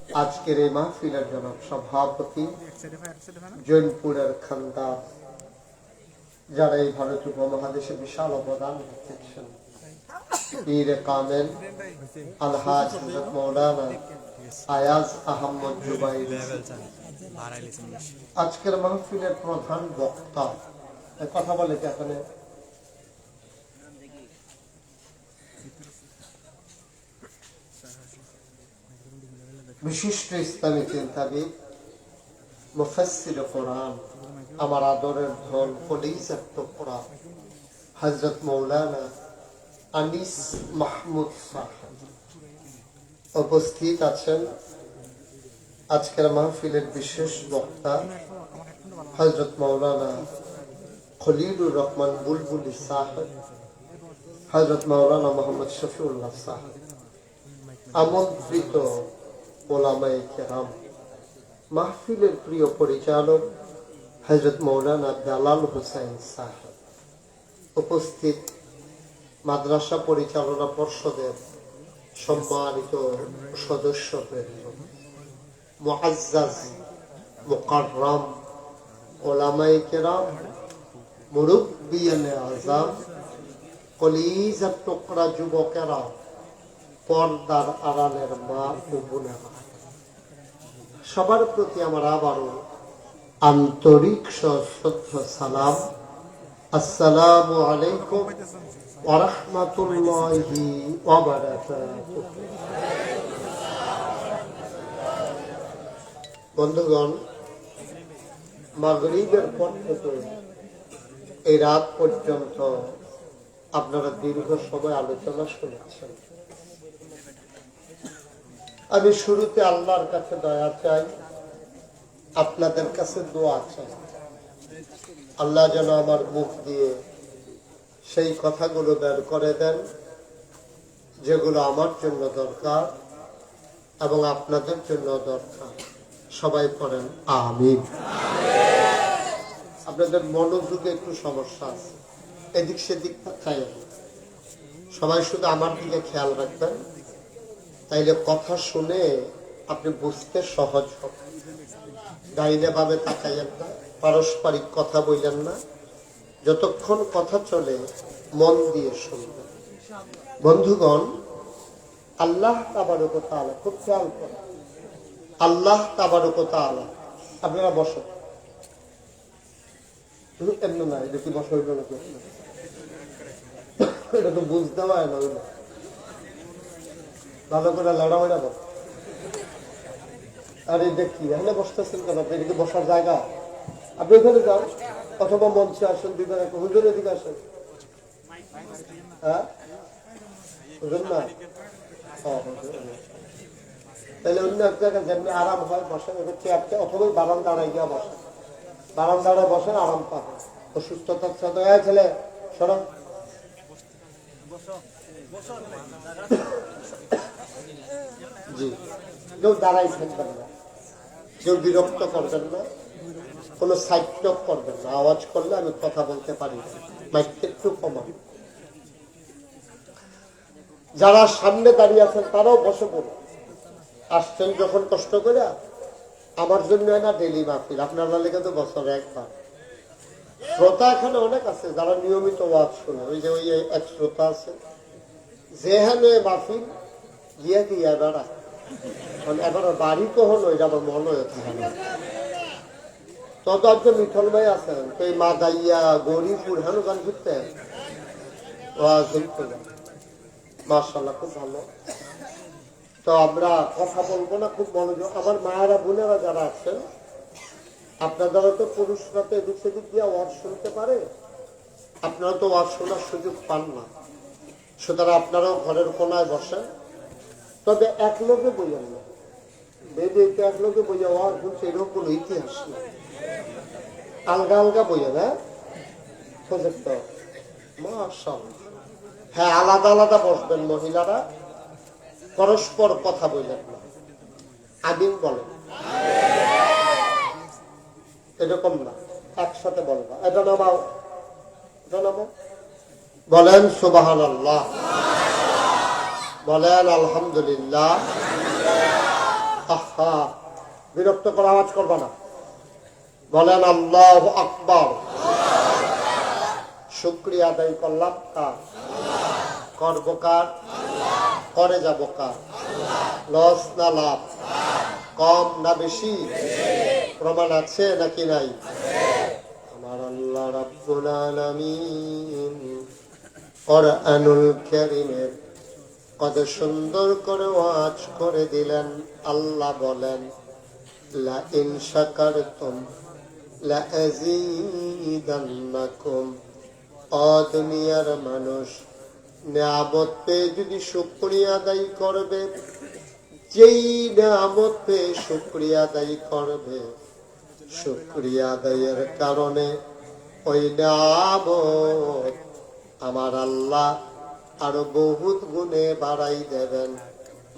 আজকের এই মাহফিলের জনাব সভাপতি জৈনপুরের খানদার, যারা এই ভারত উপমহাদেশে বিশাল অবদান রেখেছেন, পীর কামেল আলহাজ হযরত মাওলানা আয়াজ আহমদ জুবাইর, আজকের মাহফিলের প্রধান বক্তা। কথা বলে কি এখানে? বিশিষ্ট ইসলামী চিন্তাবিদ, মুফাসসির কোরআন, আমার আদরের ধন, কলিজার টুকরা হযরত মাওলানা আনিস মাহমুদ সাহেব উপস্থিত আছেন। আজকের মাহফিলের বিশেষ বক্তা হযরত মাওলানা খলিলুর রহমান বুলবুলি সাহেব, হযরত মাওলানা মোহাম্মদ শফিউল্লাহ সাহেব, আমন্ত্রিত ওলামায়ে কেরাম, মাহফিলের প্রিয় পরিচালক হযরত মাওলানা বেলাল হোসেন সাহেব, উপস্থিত মাদ্রাসা পরিচালনা পর্ষদের সম্মানিত সদস্যবৃন্দ, মুআজ্জাজ মুকাররম ওলামায়ে কেরাম, মুরব্বিয়ানে আযম, কলিজার টুকরা যুবকেরা, পর্দার আড়ালের মা ও বোনেরা, সবার প্রতি আমার আবারও আন্তরিক সশ্রদ্ধ সালাম। আসসালামু আলাইকুম ওয়া রাহমাতুল্লাহি ওয়া বারাকাতুহু। বন্ধুগণ, মাগরিবের পর থেকে এই রাত পর্যন্ত আপনারা দীর্ঘ সময় আলোচনা শুনেছেন। আমি শুরুতে আল্লাহর কাছে দয়া চাই, আপনাদের কাছে দোয়া চাই। আল্লাহ যেন আমার মুখ দিয়ে সেই কথাগুলো বের করে দেন যেগুলো আমার জন্য দরকার এবং আপনাদের জন্য দরকার। সবাই পড়েন আমিন। আপনাদের মনোযোগে একটু সমস্যা আছে, এদিক সেদিক চাই, সবাই শুধু আমার দিকে খেয়াল রাখবেন, তাইলে কথা শুনে আপনি বুঝতে সহজ হবে। ডাইনে ভাবে তাকাইয়েন না, পারস্পরিক কথা বললেন না, যতক্ষণ কথা চলে মন দিয়ে শুনবেন। বন্ধুগণ, আল্লাহ তাবারক ওয়া তাআলা, খুব খেয়াল করেন, আল্লাহ তাবারক ওয়া তাআলা, আপনারা বসেন, এমন না, এটা কি বসা হইল নাকি? এটা তো বুঝতে হয় না, হইল ভালো করে লড়ামেড়া বল। আর এই দেখি এখানে বসতেছেন কেন? আপনি এদিকে বসার জায়গা, আপনি ওখানে যান, অথবা মঞ্চে আসেন, দুইবার হুজুরের দিকে আসেন। হ্যাঁ, হুজুর না, তাহলে অন্য এক জায়গায় যেমনি আরাম হয় বসেন, চেয়ারটা অথবা বারান্দাড়ায় গিয়া বসেন, বারান্দাড়ায় বসেন, আরাম পাবেন। অসুস্থতার সাথে ছেলে সরম জি, কেউ দাঁড়াই থাকবেন না, কেউ বিরক্ত করবেন না, কোনো সাইড টক করবেন না। আওয়াজ করলে আমি কথা বলতে পারি না, মাইকটা একটু কমান। যারা সামনে দাঁড়িয়ে আছেন তারাও বসে পড়ুন। আসছেন যখন কষ্ট করে, আমার জন্য না ডেলি মাহফিল, আপনারা লেগে তো বছরে একবার। শ্রোতা এখানে অনেক আছে যারা নিয়মিত ওয়াজ শুনে। ওই যে ওই এক শ্রোতা আছে, যেখানে মাহফিল গিয়া গিয়া বেড়া, এবার বাড়ি কখন ওইটা আমার মনে হয়ে থাকে না। তত একজন মিঠল ভাই আছেন, তো এই মাদাইয়া গরিপুর হেন গান ঘুরতেন, মাশাআল্লাহ খুব ভালো। তো আমরা কথা বলবো না, খুব মনোযোগ। আমার মায়েরা বোনেরা যারা আছেন, আপনারা তো পুরুষরা তো এদিক সেদিক দিয়ে ওয়াজ শুনতে পারে, আপনারা তো ওয়াজ শোনার সুযোগ পান না, সুতরাং আপনারাও ঘরের কোনায় বসেন। তবে এক লোকে বইয়েন না, বেদে এক লোকে বইয়া ওয়াজ শুনছে এরকম কোনো ইতিহাস নেই। আলগা আলগা বইয়েন, হ্যাঁ প্রজেক্ট, মাশাআল্লাহ। হ্যাঁ, আলাদা আলাদা বসবেন মহিলারা, পরস্পর কথা বললেন না। আমিন বলেন, এরকম না, একসাথে বলবা। এটা নামাও, এটা নামাও, বলেন সুবহানাল্লাহ, বলেন আলহামদুলিল্লাহ। হ্যাঁ, বিরক্ত করে আওয়াজ করবা না। বলেন আল্লাহু আকবার। শুকরিয়া আদায় করলাম কার? করব কার? করে যাব কার? লস না লাভ? কম না বেশি? প্রমাণ আছে নাকি নাই? আমার আল্লাহ রাব্বুল আলামিন কুরআনুল কারীমের কত সুন্দর করে ওয়াজ করে দিলেন। আল্লাহ বলেন লা ইন শাকারতুম লা আযীদান্নাকুম। ও দুনিয়ার মানুষ, নিয়ামত পেয়ে যদি শুকরিয়া আদায় করবে, যেই নিয়ামত পেয়ে শুকরিয়া আদায় করবে, শুকরিয়া আদায়ের কারণে ওই নিয়ামত আমার আল্লাহ আরো বহুত গুণে বাড়াই দেবেন।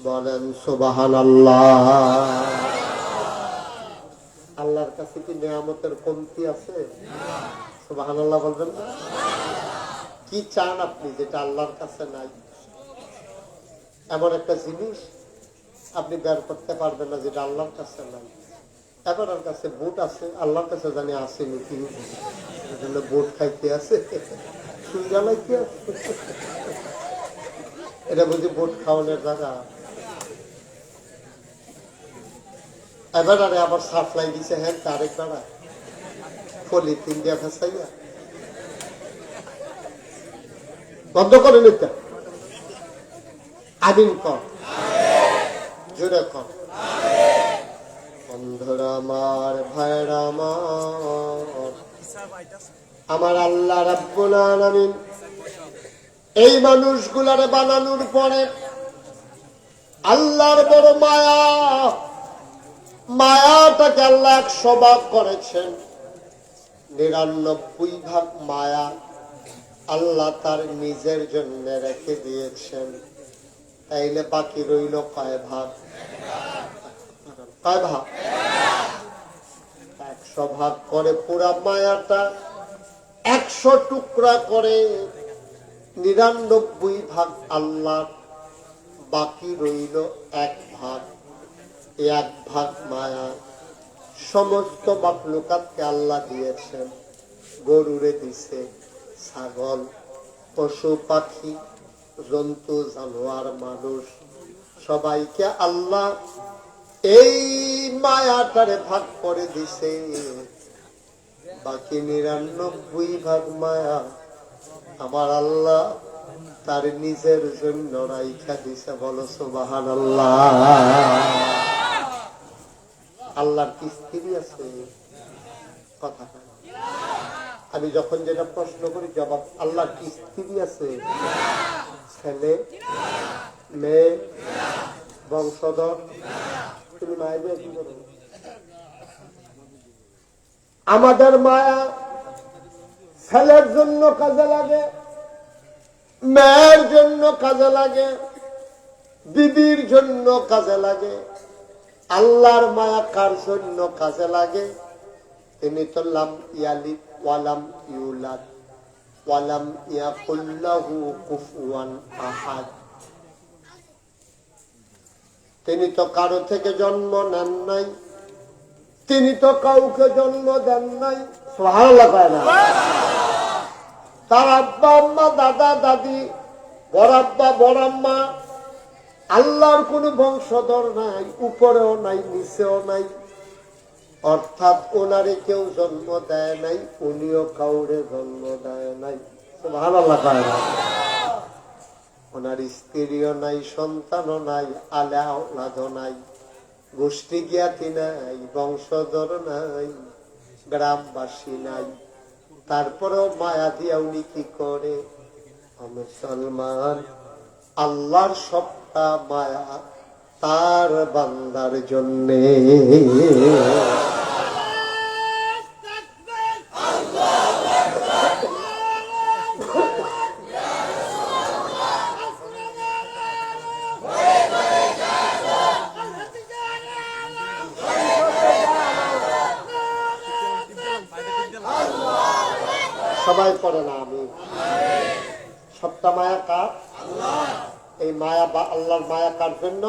বলেন সুবহানাল্লাহ। আল্লাহর কাছে কি নিয়ামতের কমতি আছে? সুবহানাল্লাহ বলবেন না? কি চান আপনি যেটা আল্লাহর কাছে নাই? এমন একটা জিনিস আপনি বের করতে পারবেন না যেটা আল্লাহর কাছে নাই। এবার কাছে বুট আছে, আল্লাহর কাছে জানি আসেনি, কি বুট খাইতে আছে, সুইজালাইতে আছে। এটা বুঝি বুট খাওয়ানোর জায়গা? এবার আবার সাপ্লাই দিছে, হ্যাঁ তারেক বেড়া ফলি তিন দিয়া ফেসাইয়া বন্ধ করে নিতে। আমিন কর, জোরে কর। বন্ধুরা আমার, ভাইরা আমার, আমার আল্লাহ রাব্বুল আলামিন এই মানুষগুলারে বানানোর পরে আল্লাহর বড় মায়া, মায়াটাকে আল্লাহ 100 ভাগ করেছেন। 99 ভাগ মায়া আল্লাহ তার নিজের জন্য রেখে দিয়েছেন। তাইলে বাকি রইল কয় ভাগ? কয় ভাগ? 100 ভাগ করে পুরা মায়াটা 100 টুকরা করে 99 ভাগ আল্লাহ, বাকি রইল 1 ভাগ। 1 ভাগ মায়া সমস্ত মাখলুকাতকে আল্লাহ দিয়েছেন। গরুরে দিছে, ছাগল, পশু পাখি, জন্তু জানোয়ার, মানুষ, সবাইকে আল্লাহ এই মায়াটারে ভাগ করে দিছে। বাকি 99 ভাগ মায়া আমার আল্লাহ তার নিজের জন্য রাইখা দিছে। বলো সুবহানাল্লাহ। আল্লাহর কি স্ত্রী আছে? কথা আমি যখন যেটা প্রশ্ন করি জবাব, আল্লাহর কি স্ত্রী আছে? ছেলে, মেয়ে, বংশধর? তুমি মায়ের কি করো? আমাদের মায়া ছেলের জন্য কাজে লাগে, মেয়ের জন্য কাজে লাগে, বিবির জন্য কাজে লাগে। আল্লাহর মায়া কার জন্য কাজে লাগে? তিনি তো লাম ইয়ালিদ ওয়ালাম ইউলাদ ওয়ালাম ইয়াকুল লাহু কুফুয়ান আহাদ। তিনি তো কারো থেকে জন্ম নেন নাই, তিনি তো কাউকে জন্ম দেন নাই। সুবহানাল্লাহ কয় না? তার আব্বা আম্মা, দাদা দাদি, বড় আব্বা বড় আম্মা, আল্লাহর কোন বংশধর নাই, উপরেও নাই নিচেও নাই। অর্থাৎ ওনারে কেউ জন্ম দেয় নাই, উনিও কাউরে জন্ম দেয় নাই। সুবহানাল্লাহ কয় না? ওনার স্ত্রীও নাই, সন্তানও নাই, আলে আওলাদও নাই, গোষ্ঠী জ্ঞাতি নাই, বংশধর নাই, গ্রামবাসী নাই। তারপরেও মায়া দিয়া উনি কি করে? মুসলমান, আল্লাহর সবটা মায়া তার বান্দার জন্যে। সবাই পড়ে না আমি? সবটা মায়া কার? এই মায়া বা আল্লাহর মায়া কার জন্য?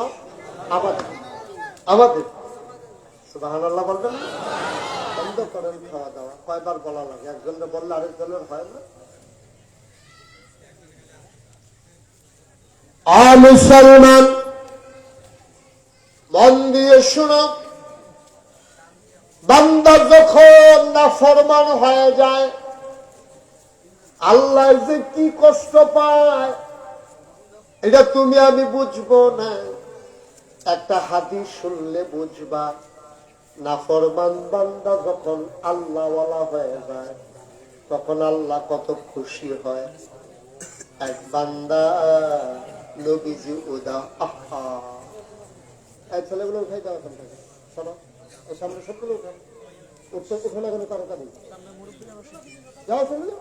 আমাদের। সুবহানাল্লাহ বলবেন। বন্ধ করেন খাওয়া দাওয়া। কয়বার বলা লাগে? একজনের বললে আরেকজনের হয় না। মুসলমান মন দিয়ে শুনো, বান্দা যখন নাফরমান হয়ে যায় আল্লাহ যে কি কষ্ট পায় এটা তুমি আমি বুঝবো না। একটা হাদিস শুনলে বুঝবা, নাফরমান বান্দা যখন আল্লাহওয়ালা হয়ে যায় তখন আল্লাহ কত খুশি হয়। এক বান্দা নবীজি উদা আহা, এই ছেলেগুলো উঠাই দেওয়া ওখান থেকে, শোনো এই সামনে সবগুলো উঠে উঠতে উঠে না কোনো তাড়াতাড়ি যাও, শুনলে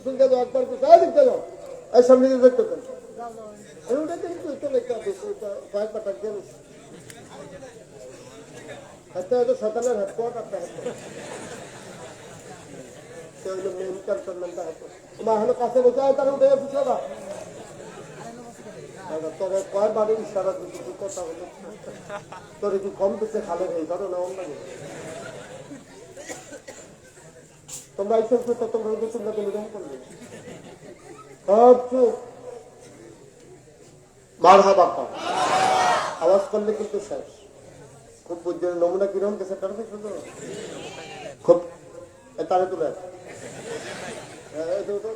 শুনতে যাও, একবার দেখতে যাও, এই সামনে দেখতে চান সকালের হাত পথ আপনার হলো কাছে বসে তারা উঠে গেছে না। তোর কয় বাড়ি ইশারা দিচ্ছি কথা হলো, তোর কি কম দিচ্ছে খালে এই ধরো না অন্য তোমরা এইসব তোমরা তোমরা টেলিগ্রাম করবে সব চুপ। মারহাবা কর, আওয়াজ করলে কিন্তু শেষ। খুব বুঝছে নমুনা কিরকম গেছে কারণে শুধু খুব তারে তুলে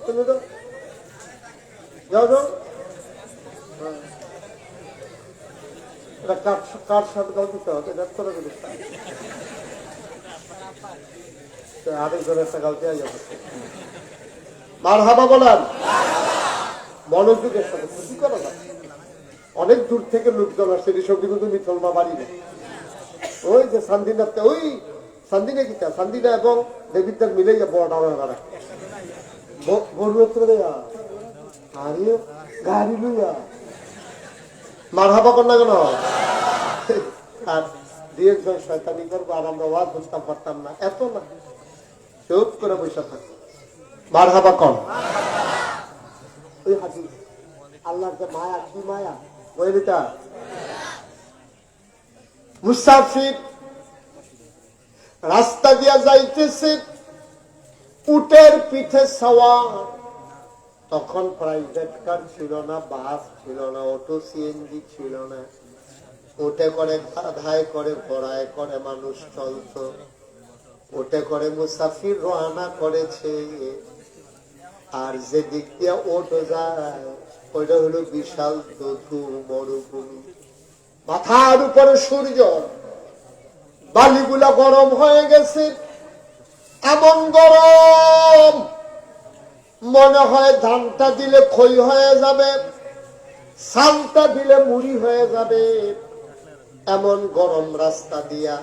তুমি তো যাও যাও, এটা কার সাথে গাও দিতে হবে, এটা করে দিতে আরেকজনের একটা গাও দেওয়া যাবে। মারহাবা বলেন, মনোযোগের সাথে খুশি করা যায়। অনেক দূর থেকে লোকজন আসছে, সবজি কিন্তু মিথলমা বাড়ি না। ওই যে সান্দিনাতে, ওই সান্দিনা কিটা সান্দিনা এবং দেবিদ্দার মিলে বড় ডাড়া গাড়ি লইয়া মারহাবা কর না কেন। আর দুই একজন শয়তানি করবো আর আমরা ওয়াজ বুঝতাম পারতাম না, এত না, চুপ করে বসে থাকো। মারহাবা কর। ওই হাদিস আল্লাহর যে মায়া, কি মায়া বইটা, মুসাফির রাস্তা দিয়া যাইতেছে, উটের পিঠে সওয়ার। তখন প্রাইভেট কার ছিল না, বাস ছিল না, অটো সিএনজি ছিল না। উটে করে গাধায় করে ঘোড়ায় করে মানুষ চলত, উটে করে মুসাফির রওনা করেছে। আর যে দিক দিয়ে ওট যায় ওইটা হলো বিশাল দধু মরুভূমি। মাথার উপরে সূর্য, বালিগুলা গরম হয়ে গেছে, এমন গরম মনে হয় ধানটা দিলে খই হয়ে যাবে, চালটা দিলে মুড়ি হয়ে যাবে। এমন গরম রাস্তা দিয়া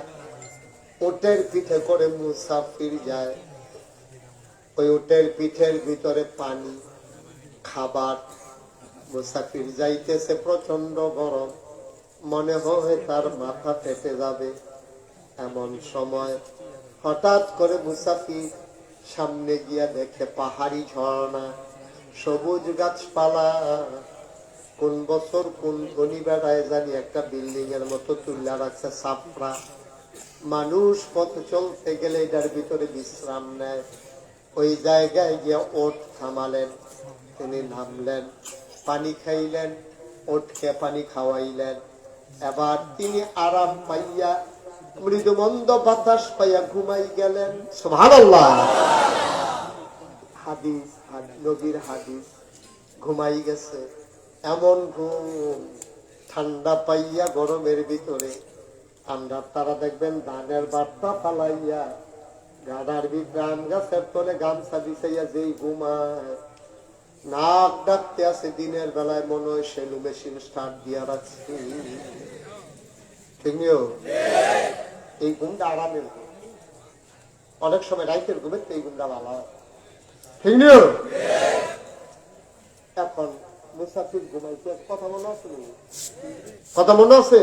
উটের পিঠে করে মুসাফির যায়। ওই উটের পিঠের ভিতরে পানি, খাবার। মুসাফির যাইতেছে, প্রচন্ড গরম, মনে হয় তার মাথা ফেটে যাবে। এমন সময় হঠাৎ করে মুসাফির সামনে গিয়া দেখে পাহাড়ি ঝর্ণা, সবুজ গাছপালা। কোন বছর কোন ধনী বেড়ায় জানি একটা বিল্ডিং এর মতো তুল্লা রাখছে সাপড়া। মানুষ পথ চলতে গেলে এটার ভিতরে বিশ্রাম নেয়। ওই জায়গায় গিয়া ওট থামালেন, তিনি নামলেন, পানি খাইলেন, ওটকে পানি খাওয়াইলেন। এবার তিনি আরাম পাইয়া মৃদুমন্দ বাতাস পাইয়া ঘুমাই গেলেন। সুবহানাল্লাহ। হাদিস, নবীর হাদিস, ঘুমাই গেছে। এমন ঘুম, ঠান্ডা পাইয়া গরমের ভিতরে। আমরা তারা দেখবেন ধানের বার্তা ফালাইয়া গাড়ার ভিতরে আম গাছের তলে গামছা বিছাইয়া যেই ঘুমায়, নাক ডাকতে আছে দিনের বেলায় মনে হয় সেলু মেশিন স্টার্ট দিয়া রাখছি। ঠিক নিও, এই ঘুমটা আরামের ঘুম। অনেক সময় রাইতের ঘুমের তো এই ঘুমটা ভালো হয়। ঠিক নিও। এখন মুসাফির ঘুমাইছে, কথা মনে আছে? কথা মনে আছে?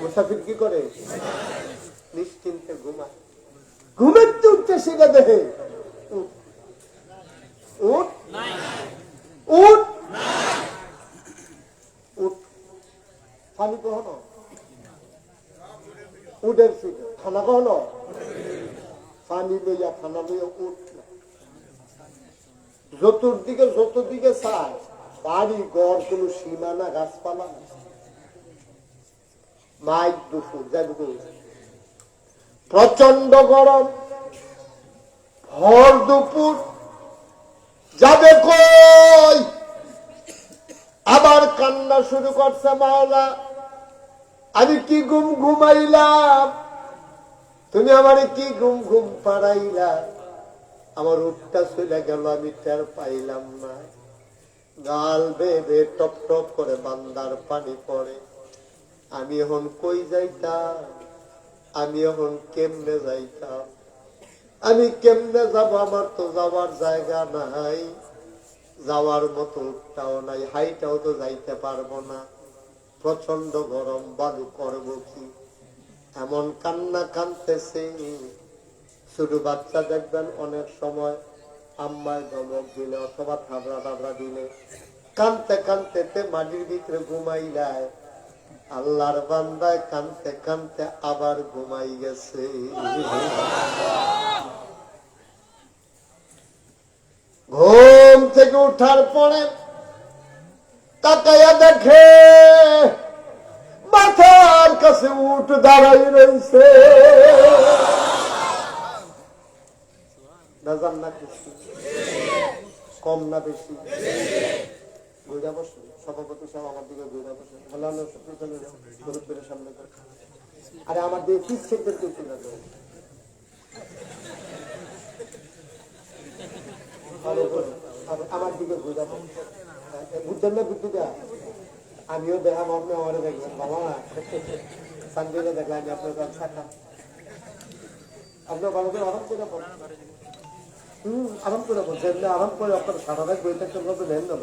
মুসাফির কি করে? নিশ্চিন্তে ঘুমায়। ঘুমের তো উঠতে শিখে দেখে উঠ উঠ উঠ, পানি কখনো উডের ফিট খানা কখনো পানি লইয়া খানা লইয়া উঠ যতদিকে চায় বাড়ি ঘর কোনো সীমানা গাছপালা মাইক দুপুর প্রচন্ড গরম ভর দুপুর যাবে কই আবার কান্না শুরু করছে মাওলা আমি কি ঘুমাইলাম তুমি আমার কি ঘুম পাড়াইলা আমার উঠটা চলে গেল আমি টের পাইলাম না গাল বেয়ে টপ টপ করে বান্দার পানি পড়ে আমি এখন কই যাইতাম আমি এখন কেমনে যাইতাম আমি কেমনে যাব আমার তো যাওয়ার জায়গা নাই যাওয়ার মতো উঠটাও নাই হাইটাও তো যাইতে পারবো না প্রচন্ড গরম বালু করবো কি এমন কান্না কানতেছে ছোট বাচ্চা দেখবেন অনেক সময় আম্মায় ধমক দিলে অথবা থাবড়া দিলে কানতে কানতে মাটির ভিতরে ঘুমাই যায় আল্লাহর বান্দায় কানতে কানতে আবার ঘুমাই গেছে ঘুম থেকে উঠার পরে তাকাইয়া দেখে মাথার কাছে উঠ দাঁড়াই রয়েছে কম না বেশি ঘুরা বসে সভাপতি সাহেব আমার দিকে ঘুরা বসে গরিবের সামনে আরে আমার দিকে কি সেক্টর করতে যাবে আমার দিকে ঘুরা বসে বুঝছেন না বুদ্ধিটা আমিও দেখাম আপনি আমারে দেখবেন বাবা সানডে দেখলাম আমি আপনার থাকলাম আপনার ভালো করে আরাম করে পড়েন আরাম করে বলছেন আরাম করে আপনার সারা রাত বই থাকতে বলতে দেন না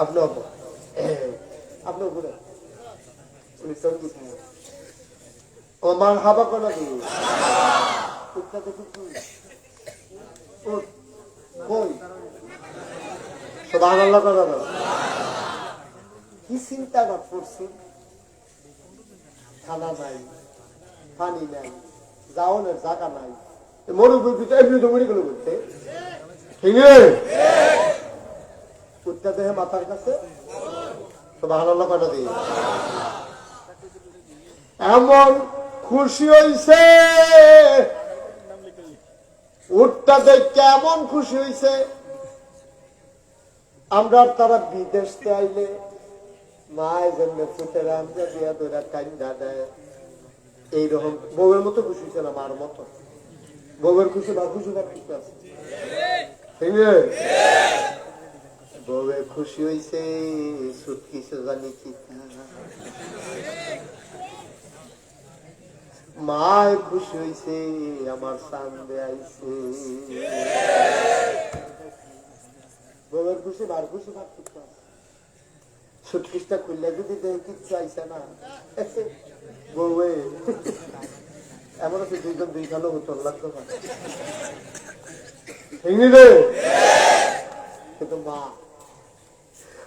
আপনি আপনি ঘুরে উনি সঙ্গী ও মার হাবা করে নাকি সুবহানাল্লাহ কথা কি চিন্তা করছি খানা নাই পানি নাই যাওয়ানোর জায়গা নাই মরুভূমিতে এমনি তো মরে গেল বলতে ঠিক উঠতে দেহে মাথার কাছে সুবহানাল্লাহ কথা দিই এমন খুশি হইছে উঠটা দেখে এমন খুশি হইছে আমরা তারা বিদেশ আইলে মায়ের জন্য ফুটের আমজা দিয়া ধরা কান্দা দেয় এইরকম বউয়ের মতো খুশি হয়েছে না মার মতো বউয়ের খুশি বা খুশি বা খুশি আছে ঠিক বউয়ে খুশি হয়েছে সুটকিছে জানি কি মায় খুশি হয়েছে আমার সামনে আইছে বউয়ের খুশি মার খুশি বা খুশি আছে সুটকিসটা খুললে যদি দেখে কিচ্ছু আইসে না বউয়ে এমন আছে দুইজন দুই খালো উত্তর লাগতে পারে কিন্তু মা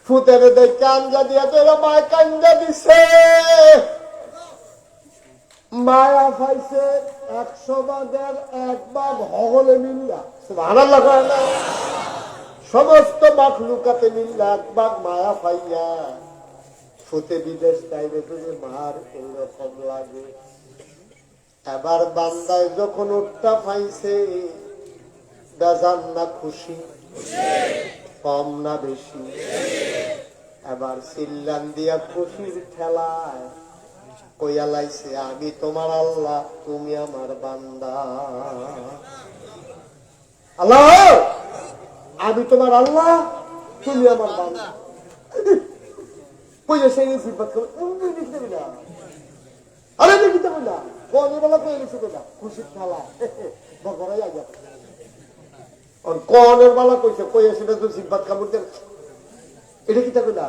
ফুতেরে দেখ কান্দা দিয়া তোরা মায় কান্দা দিছে মায়া পাইছে 100 ভাগের 1 ভাগ হগলে মিল্লা সুবহানাল্লাহ সমস্ত মাখলুকাতে মিল্লা 1 ভাগ মায়া পাইয়া ফুতে বিদেশ চাইবে তুমি মার এইরকম লাগে এবার বান্দায় যখন উঠটা পাইছে বেজান না খুশি কম না বেশি এবার চিল্লান দিয়া খুশির ঠেলায় কইয়া লাইছে আমি তোমার আল্লাহ তুমি আমার বান্দা আল্লাহ আমি তোমার আল্লাহ তুমি আমার বান্দা কইয়া সেই সিফাত করে দিতে না আরে দিতে না কোনের বেলা কই লিখে না খুশির ঠেলায় বড়াই আগে আর কোনের বেলা কইছে কইয়া সেটা তো সিফাত কামড় দেন এটা কি থাকবে না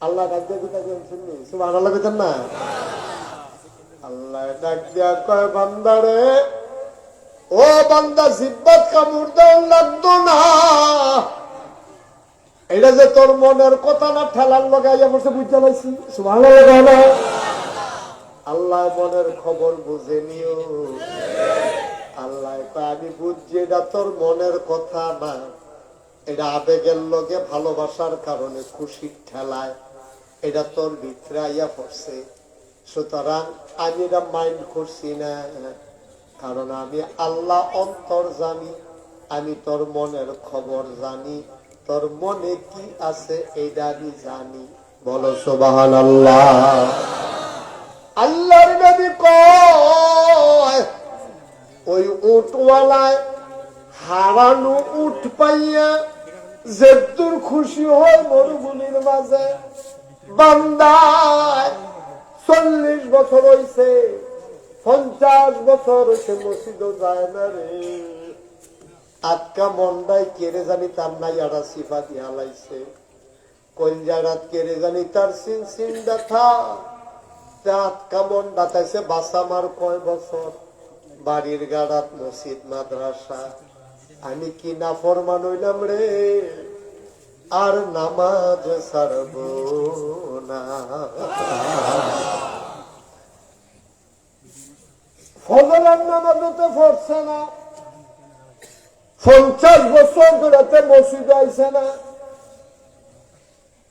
আল্লাহ ডাক দিয়ে কোথায় শুননি সুবহানাল্লাহ কইতেন না আল্লাহ ডাক দিয়া কয় বান্দারে ও বান্দা সিফাত কামড় দেন লাগতো না এটা যে তোর মনের কথা না ঠেলার লাগাইয়া বসে বুঝতে পারছি সুবহানাল্লাহ আল্লাহ মনের খবর বুঝে নিও। আল্লাহ আমি বুঝছি এটা তোর মনের কথা না, এটা আবেগের লগে ভালোবাসার কারণে খুশির ঠেলায় এটা তোর ভিতরে আইয়া পড়ছে। সুতরাং আমি এটা মাইন্ড করছি না, কারণ আমি আল্লাহ অন্তর জানি, আমি তোর মনের খবর জানি, তোর মনে কি আছে এইটা আমি জানি। বলো সুবহানাল্লাহ। আল্লাহর নবী কয় ওই উটওয়ালায় হারানো উট পাইয়া যেদুর খুশি হয় মরুভূমির মাঝে, বান্দায় 40 বছর হইছে, 50 বছর হইছে, মসজিদও যায় না রে। আটকা মন্ডায় কেড়ে জানি তার নাই আড়া সিফা দিয়া লাইছে, কলজারাত কেড়ে জানি তার সিন সিন ব্যথা। আটকা মন্ডা তাইছে বাসামার কয় বছর, বাড়ির গাড়াত মসজিদ মাদ্রাসা। আমি কি নাফরমান হইলাম রে, আর নামাজ ছাড়ব না। ফজরের নামাজও তো পড়ছে না, 50 বছর ধরে মসজিদ আইছে না।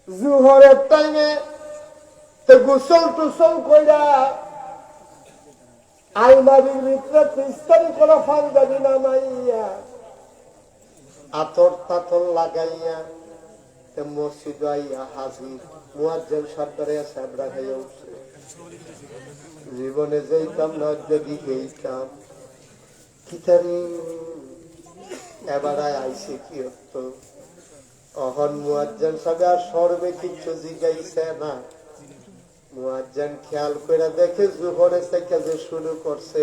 জুহরের টাইমে গোসল টুসল কইরা আলমারির ভিতরে ইস্তারি করা ফান্দানি নামাইয়া আতর তাতর লাগাইয়া মসজিদ আইয়া হাজির। মুয়াজ্জিন সাহেবরা সাহেবরা হয়ে উঠছে, জীবনে যেইতাম না যদি এইতাম কিতারি এবার আইসে কি হতো। অহন মুয়াজ্জিন সাহেব আর সর্বে কিছু জিগাইছে না। মুয়াজ্জিন খেয়াল করে দেখে জোহরের থেকে যে শুরু করছে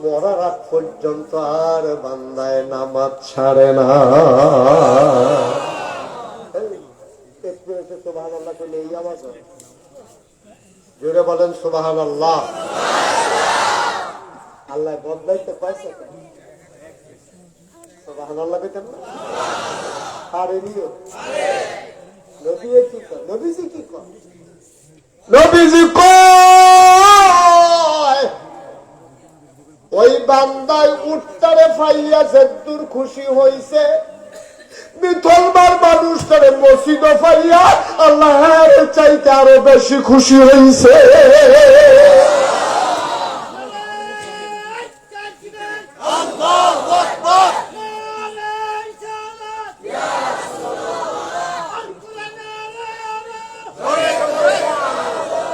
মরার আগ পর্যন্ত আর বান্দায় নামাজ ছাড়ে না। সুবহানাল্লাহ বলে এই আওয়াজ হয়, জোরে বলেন সুবহানাল্লাহ। আল্লাহ বদলাইতে পাইছে সুবহানাল্লাহ কইতেন না? আরে নিও নবী কি কর, নবীজি কি কর, নবীজি কয় ওই বান্দায় উঠতারে পাইয়া যেদুর খুশি হইছে, মুসলমান মানুষ তারে মসজিদ পাইয়া আল্লাহর চাইতে আরো বেশি খুশি হইছে।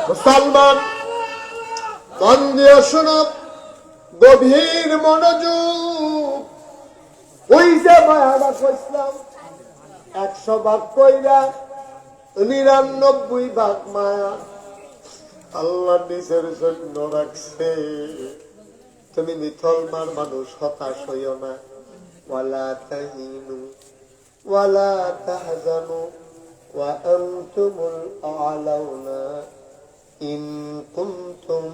মুসলমান মন দিয়ে শোনো, গভীর মনোযোগ। ওই যে মায়াটা কইছিলাম 100 ভাগ কইরা 99 ভাগ মায়া আল্লাহ নিজের জন্য রাখছে। তুমি মুসলমান মানুষ হতাশ হইও না। ওয়ালা তাহিনু ওয়ালা তাহজানু ওয়া আনতুমুল আ'লাউনা ইন কুনতুম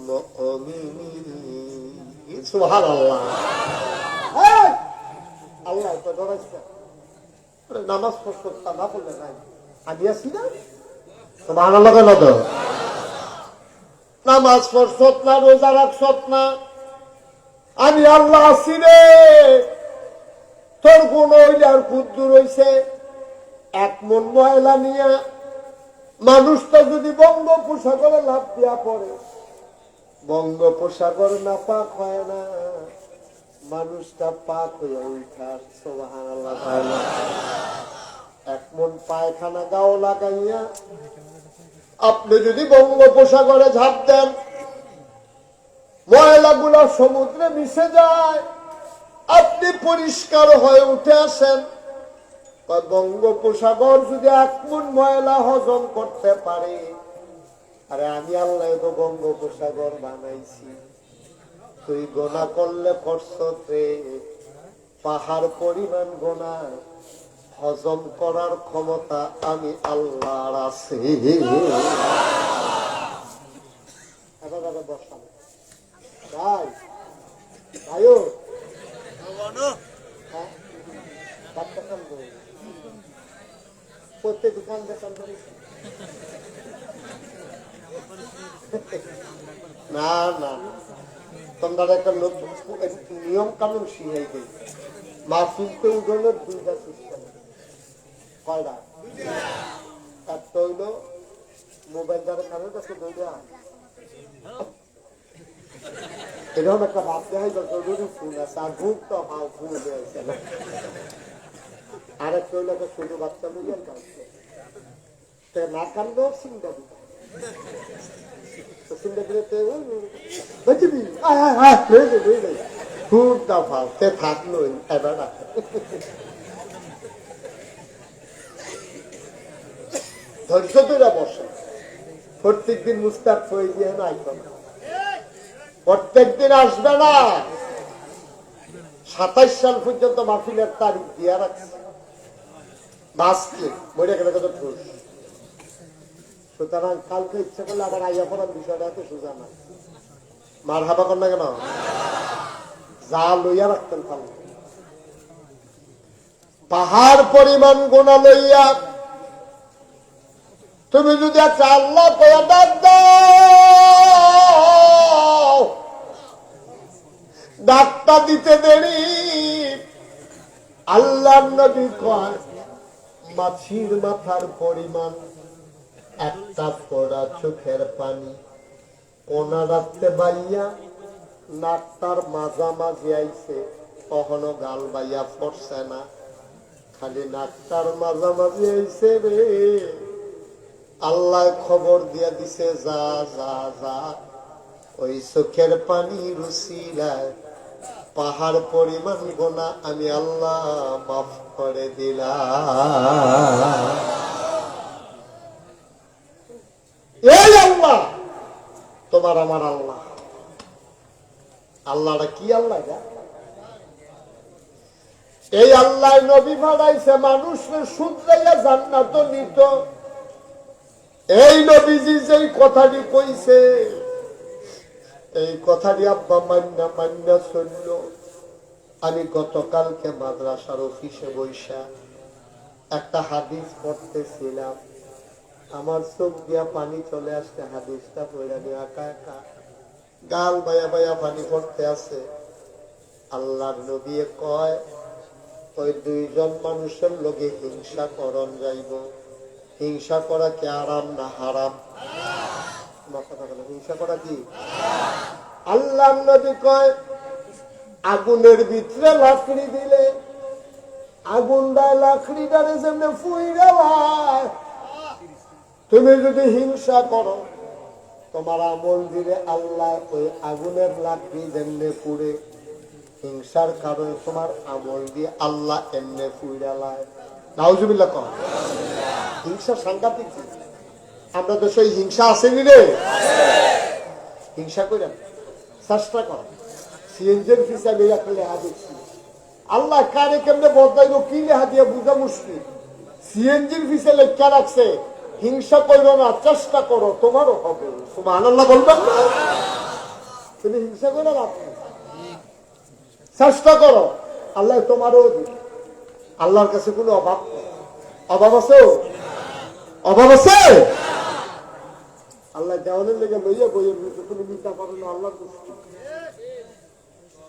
মুমিনিন। সুবহানাল্লাহ। আল্লাহ তো ডরাইছে, নামাজ পড়তে না পড়লে নাই আমি আছি না। সুবহানাল্লাহ কেন তো নামাজ পড়ছত না, রোজা রাখছত না, আমি আল্লাহ আছি রে। তোর গুণ হইলে আর কুদ্দুর হইছে। 1 মন ময়লা নিয়ে মানুষটা যদি বঙ্গোপসাগরে লাফ দিয়া পড়ে, বঙ্গোপসাগর না পাক হয় না, মানুষটা পাক হয়ে উঠার। সুবহানাল্লাহ। 1 মন পায়খানা গাও লাগাইয়া আপনি যদি বঙ্গোপসাগরে ঝাঁপ দেন, ময়লাগুলো সমুদ্রে মিশে যায়, আপনি পরিষ্কার হয়ে উঠে আসেন। বঙ্গোপসাগর যদি 1 মন ময়লা হজম করতে পারে, আরে আমি আল্লাহ তো বঙ্গোপসাগর বানাইছি। তুই গোনা করলে করছত রে, পাহাড় পরিমাণ গোনা হজম করার ক্ষমতা আমি আল্লাহর আছে। প্রত্যেক দোকান না না, তোমরা একটা নতুন নিয়ম কানুন শিখাই দিই। মাহফিলতে উঠোনের দুইটা সিস্টেম। কয়টা? একটা হইলো মোবাইল দ্বারা কারোর কাছে দুইটা, এরকম একটা ভাব দেখাই জরুরি ফোন আছে, আর ঘুম তো হাও ঘুম হয়েছে না। আর একটা হইলো একটা ছোট বাচ্চা মিলিয়ে কাঁদছে, না কানলেও চিন্তা দিতে থাকলো এবার ধৈর্য ধরে বসে। প্রত্যেকদিন মুস্তাক হয়ে গিয়ে না প্রত্যেকদিন আসবে না। 27 সাল পর্যন্ত মাহফিলের তারিখ দিয়ে রাখছে, বাঁচলে মরে গেলে কত ঠোস। সুতরাং কালকে ইচ্ছা করলে আবার আইয়া পড়ার বিষয়টা এত সোজা না। মার হাবা কর না কেন, যা লইয়া রাখতেন কালকে পাহাড় পরিমাণ গোনা লইয়া তুমি যদি একটা আল্লাহ কয়া ডাক দাও, ডাক্তার দিতে দেরি। আল্লাহ নবী কয় মাছির মাথার পরিমাণ একটা ফোঁটা চোখের পানি কোনা রাখতে বাইয়া নাকটার মাঝামাঝি আইছে, কখনো গাল বাইয়া পড়ছে না, খালি নাকটার মাঝামাঝি আইছে রে। আল্লাহ খবর দিয়া দিছে যা যা যা, ওই চোখের পানি রুচিলায় পাহাড় পরিমাণ গোনা আমি আল্লাহ মাফ করে দিলাম। এই আল্লাহ তোমার আমার আল্লাহ। আল্লাহটা কি আল্লাহ? এই আল্লাহ নবী ভাড়াইছে মানুষের শুধরাইয়া জান্নাত নিত। এই নবীজি যেই কথাটি কইছে, এই কথাটি আব্বা মান্না মান্না চলল। আমি গতকালকে মাদ্রাসার অফিসে বৈশা একটা হাদিস পড়তেছিলাম, আমার চোখ দিয়া পানি চলে আসছে। হাদিসটা পড়া দিয়ে একা একা গাল বায়া বায়া পানি পড়তে আছে। আল্লাহর নবী কয় ওই দুইজন মানুষের লগে হিংসা করন যাইব। হিংসা করা কি আরাম না হারাম? হিংসা করা কি? আল্লাহর নবী কয় আগুনের ভিতরে লাকড়ি দিলে আগুনটা লাকড়িটারে যেমনি ফুইরা যায়, তুমি যদি হিংসা করো তোমার আমল দিলে আল্লাহ ওই আগুনের লাকড়ি যেমনে পুড়ে, হিংসার কারণে তোমার আমল দিয়ে আল্লাহ এমনে ফুইরা লায়। নাউজুবিল্লাহ কর। হিংসা সাংঘাতিক। আমরা তো সেই হিংসা আসেনি রে। হিংসা করে চেষ্টা কর। সিএনজির ফিসা নিয়ে একটা লেহা দেখছি, আল্লাহ কারে কেমনে বদলাইব কি লেহা দিয়ে বুঝা মুশকিল। সিএনজির ফিসা লেখা রাখছে হিংসা করো না, চেষ্টা করো তোমারও হবে। সুবহানাল্লাহ বলবেন না? তুমি হিংসা করো না, চেষ্টা করো, আল্লাহ তোমারও দিবে। আল্লাহর কাছে কোনো অভাব নেই। অভাব আছে? অভাব আছে? আল্লাহ দেওয়ানের লেগে লইয়া বইয়ের ভিতরে তুমি নিতে পারো না আল্লাহর দুষ্টি।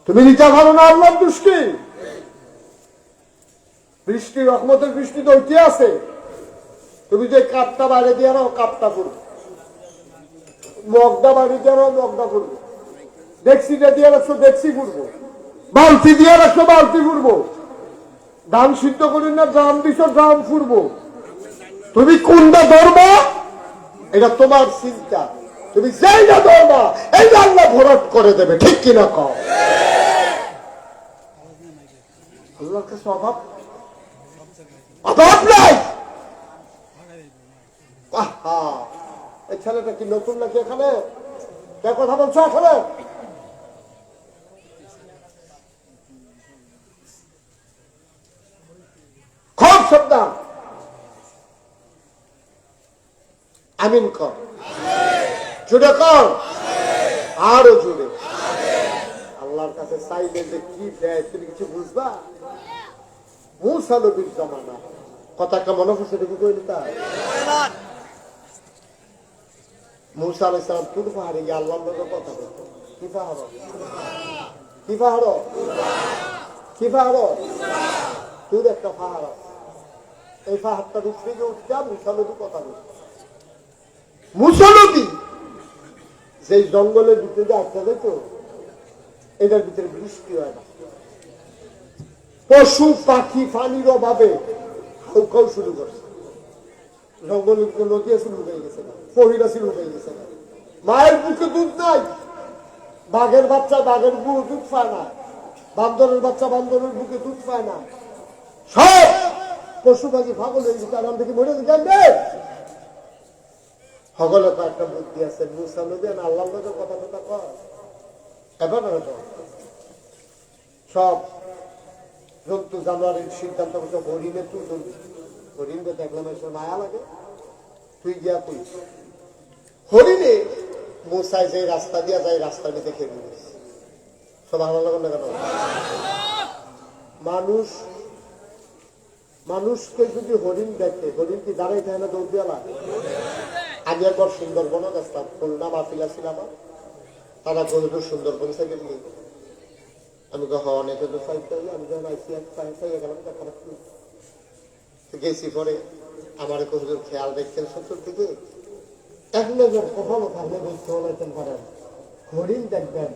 তুমি নিতে পারো না আল্লাহর দুষ্টি। বৃষ্টি রহমতের বৃষ্টি তো ওইটি আছে। তুমি যে কাপটা বাইরে দিয়ে রাও কাপটা করবে, মগটা বাইরে দিয়ে রাও মগটা করবে, ডেক্সিটা দিয়ে রাখছো ডেক্সি ফুরবো, বালতি দিয়ে রাখছো বালতি ফুরবো, ধান সিদ্ধ করি না ড্রাম দিছো ড্রাম ফুরবো। তুমি কোনটা ধরবা এটা তোমার চিন্তা। তুমি যেইটা ধরবা এইটা আল্লাহ ভরাট করে দেবে, ঠিক কিনা কও? আল্লাহর কাছে অভাব অভাব নাই। এই ছেলেটা কি নতুন নাকি এখানে? কে কথা বলছো এখানে? খুব সাবধান। আমিন কর, জুড়ে কর, আরো জুড়ে। আল্লাহর কাছে চাইলে যে কি দেয় তুমি কিছু বুঝবা? মুসা নবীর জামানা কথা একটা মনে পড়ছে, দেখি কই দিতা মুসা আলাইহিস সালাম তুর পাহাড়ে গিয়ে আল্লাহর লগে কথা বলতো। কি পাহাড়? কি পাহাড়? কি পাহাড়? তুর একটা পাহাড় আছে। এই পাহাড়টার উপরে গিয়ে উঠতে মুসা নবী কথা বলতো। মুসা নবী যে জঙ্গলের ভিতরে আটকা যেত, এটার ভিতরে বৃষ্টি হয় না, পশু পাখি পানির অভাবে হাউকাউ শুরু করছে। জঙ্গলের ভিতরে নদী শুরু হয়ে গেছে না, ফহিরা শুরু হয়ে গেছে না, মায়ের বুকে দুধ নাই, বাঘের বাচ্চা বাঘের বুকে দুধ পায় না, বান্দরের বাচ্চা বান্দরের বুকে দুধ পায় না, সব পশু পাখি পাগল হয়ে গেছে। আরাম থেকে মরে যাবে। সকলে কয়েকটা বুদ্ধি আছে, মুসা নবী আল্লাহর লগে কথা কথা কয়। এবার সব জন্তু জানোয়ারের সিদ্ধান্ত করছে হরিণে তুই চলবি। হরিণকে দেখলাম এসে মায়া লাগে, তুই গিয়া তুই হরিণে মুসায় যে রাস্তা দিয়া যায় রাস্তার মধ্যে খেয়ে দিয়েছে। সব ভালো লাগে না কেন? মানুষকে যদি হরিণ দেখে, হরিণ কি দাঁড়াই থাকে না দৌড় দিয়া লাগে? আমি একবার সুন্দরবনও গেছিলাম, খুলনা মাহফিল ছিলাম, তারা বলতো সুন্দরবন থেকে নিয়ে আমি অনেকে তো চাইতে আমি যখন আইসি গেলাম খারাপ গেছি। পরে আমার হুজুর খেয়াল দেখছেন সত্তর থেকে এক নজর কখনো থাকলে বলতে বলাইতেন পারেন হরিণ দেখবেন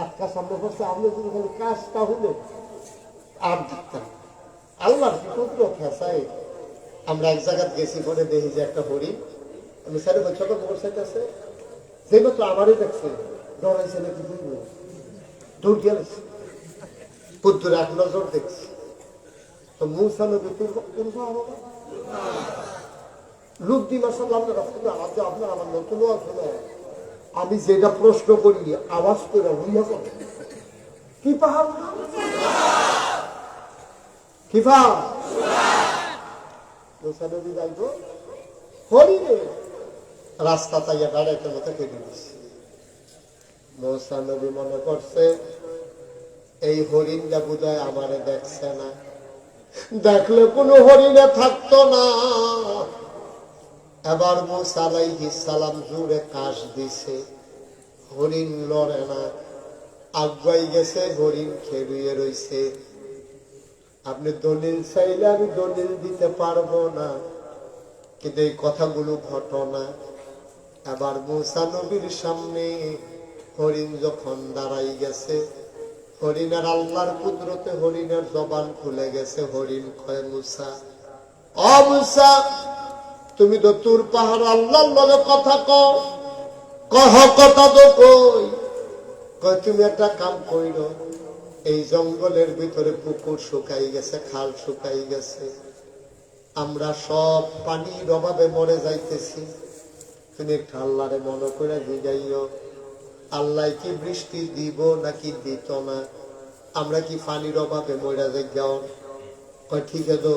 আটকা সামনে পড়ছে, আপনি যদি খালি কাজটা হলে আর দেখতেন আল্লাহর পুত্র খেসাই। আমরা এক জায়গায় গেছি, পরে দেখি যে একটা হরিণ, আমি সাড়ে বছর মোটর সাইকেল আছে, সেই মতো আমারই দেখছে, ডরাইছে নাকি বুঝবো, দৌড় দিয়ে পুত্র এক নজর দেখছি। তো মুসা নবী লোক দি মাসাল আপনার আমার নতুন শুনে আমি যেটা প্রশ্ন করি আওয়াজ করে হইয়া পড়ে। কি পাহাড়? কি পাহাড়? মুসা নবী যাইব হরিণে রাস্তা তাইয়া দাঁড়াইতে মতো কেটে দিচ্ছে। মুসা নবী মনে করছে এই হরিণটা বোধহয় আমারে দেখছে না, দেখলে কোনো হরিণে থাকতো না। এবার মুসা আলাইহিস সালাম জোরে কাশ দিছে, হরিণ লড়ে না, আগুয়াই গেছে, হরিণ খেলুয়ে রইছে। আপনি দলিল চাইলে আমি দলিল দিতে পারবো না, কিন্তু এই কথাগুলো ঘটনা। এবার মুসা নবীর সামনে হরিণ যখন দাঁড়াই গেছে, হরিণের আল্লাহর কুদরতে হরিণের জবান খুলে গেছে। হরিণ কয় মুসা, ও মুসা তুমি তো তোর পাহাড় আল্লাহর লগে কথা কহ কথা তো কই তুমি একটা কাম কইর, এই জঙ্গলের ভিতরে পুকুর শুকাই গেছে, খাল শুকাই গেছে, আমরা সব পানির অভাবে মরে যাইতেছি, তুমি একটু আল্লাহরে মনে করে বুঝাইও আল্লাহ কি বৃষ্টি দিব নাকি দিত না, আমরা কি পানির অভাবে মরে যাই যাও। ঠিক আছে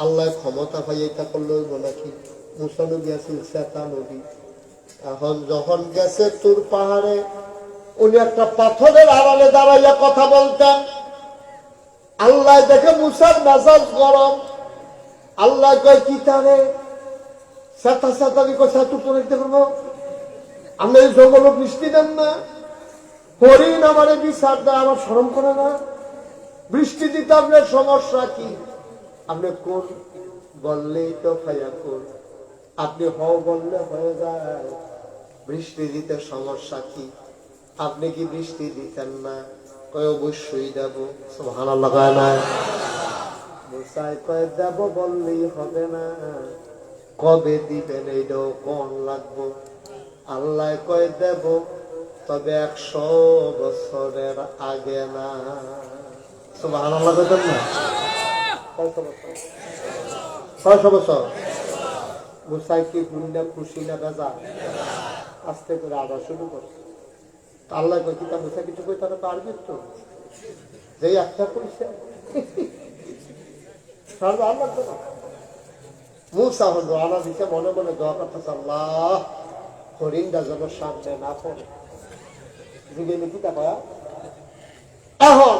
আল্লাহ ক্ষমতা পাই এটা করলে নাকি? মুসা নবী আছিল শ্বেতা নবী। এখন যখন গেছে তোর পাহাড়ে, উনি একটা পাথরের আড়ালে দাঁড়াইয়া কথা বলতেন। আল্লাহ দেখে মুসার মেজাজ গরম, আল্লাহ কয় কি তারে শ্বেতা শ্বেতানি কথা টুকু দেখতে পারবো, আমরা এই জঙ্গল বৃষ্টি দেন না, হরিণ আমারে বিচার দেয়, আমার শরম করে না, বৃষ্টি দিতে আপনার সমস্যা কি? আপনি কোন বললেই তো ফাইয়া কোন, আপনি হও বললে হয়ে যায়, বৃষ্টি দিতে সমস্যা কি? আপনি কি বৃষ্টি দিতেন না? কয় অবশ্যই দেব। সুবহানাল্লাহ কয় না? মুসাই কয় দেব বললেই হবে না, কবে দিবেন এইটাও কোন লাগবো। আল্লাহ কয় দেব, তবে 100 বছরের আগে না। সুবহানাল্লাহ কইতেন না? 600 বছর। মুসাই কি গুন্ডা খুশি না বেজা? আস্তে করে আবার শুরু করছে। আল্লাহ কই কি তা মুসা কিছু কই তারা পারবে তো, যে একটা কইছে সারা আল্লাহ তো মুসা হল আনা দিতে মনে মনে দোয়া করতেছে, আল্লাহ হরিণটা যেন সামনে না পড়ে। জীবনে কি তা কয়া এখন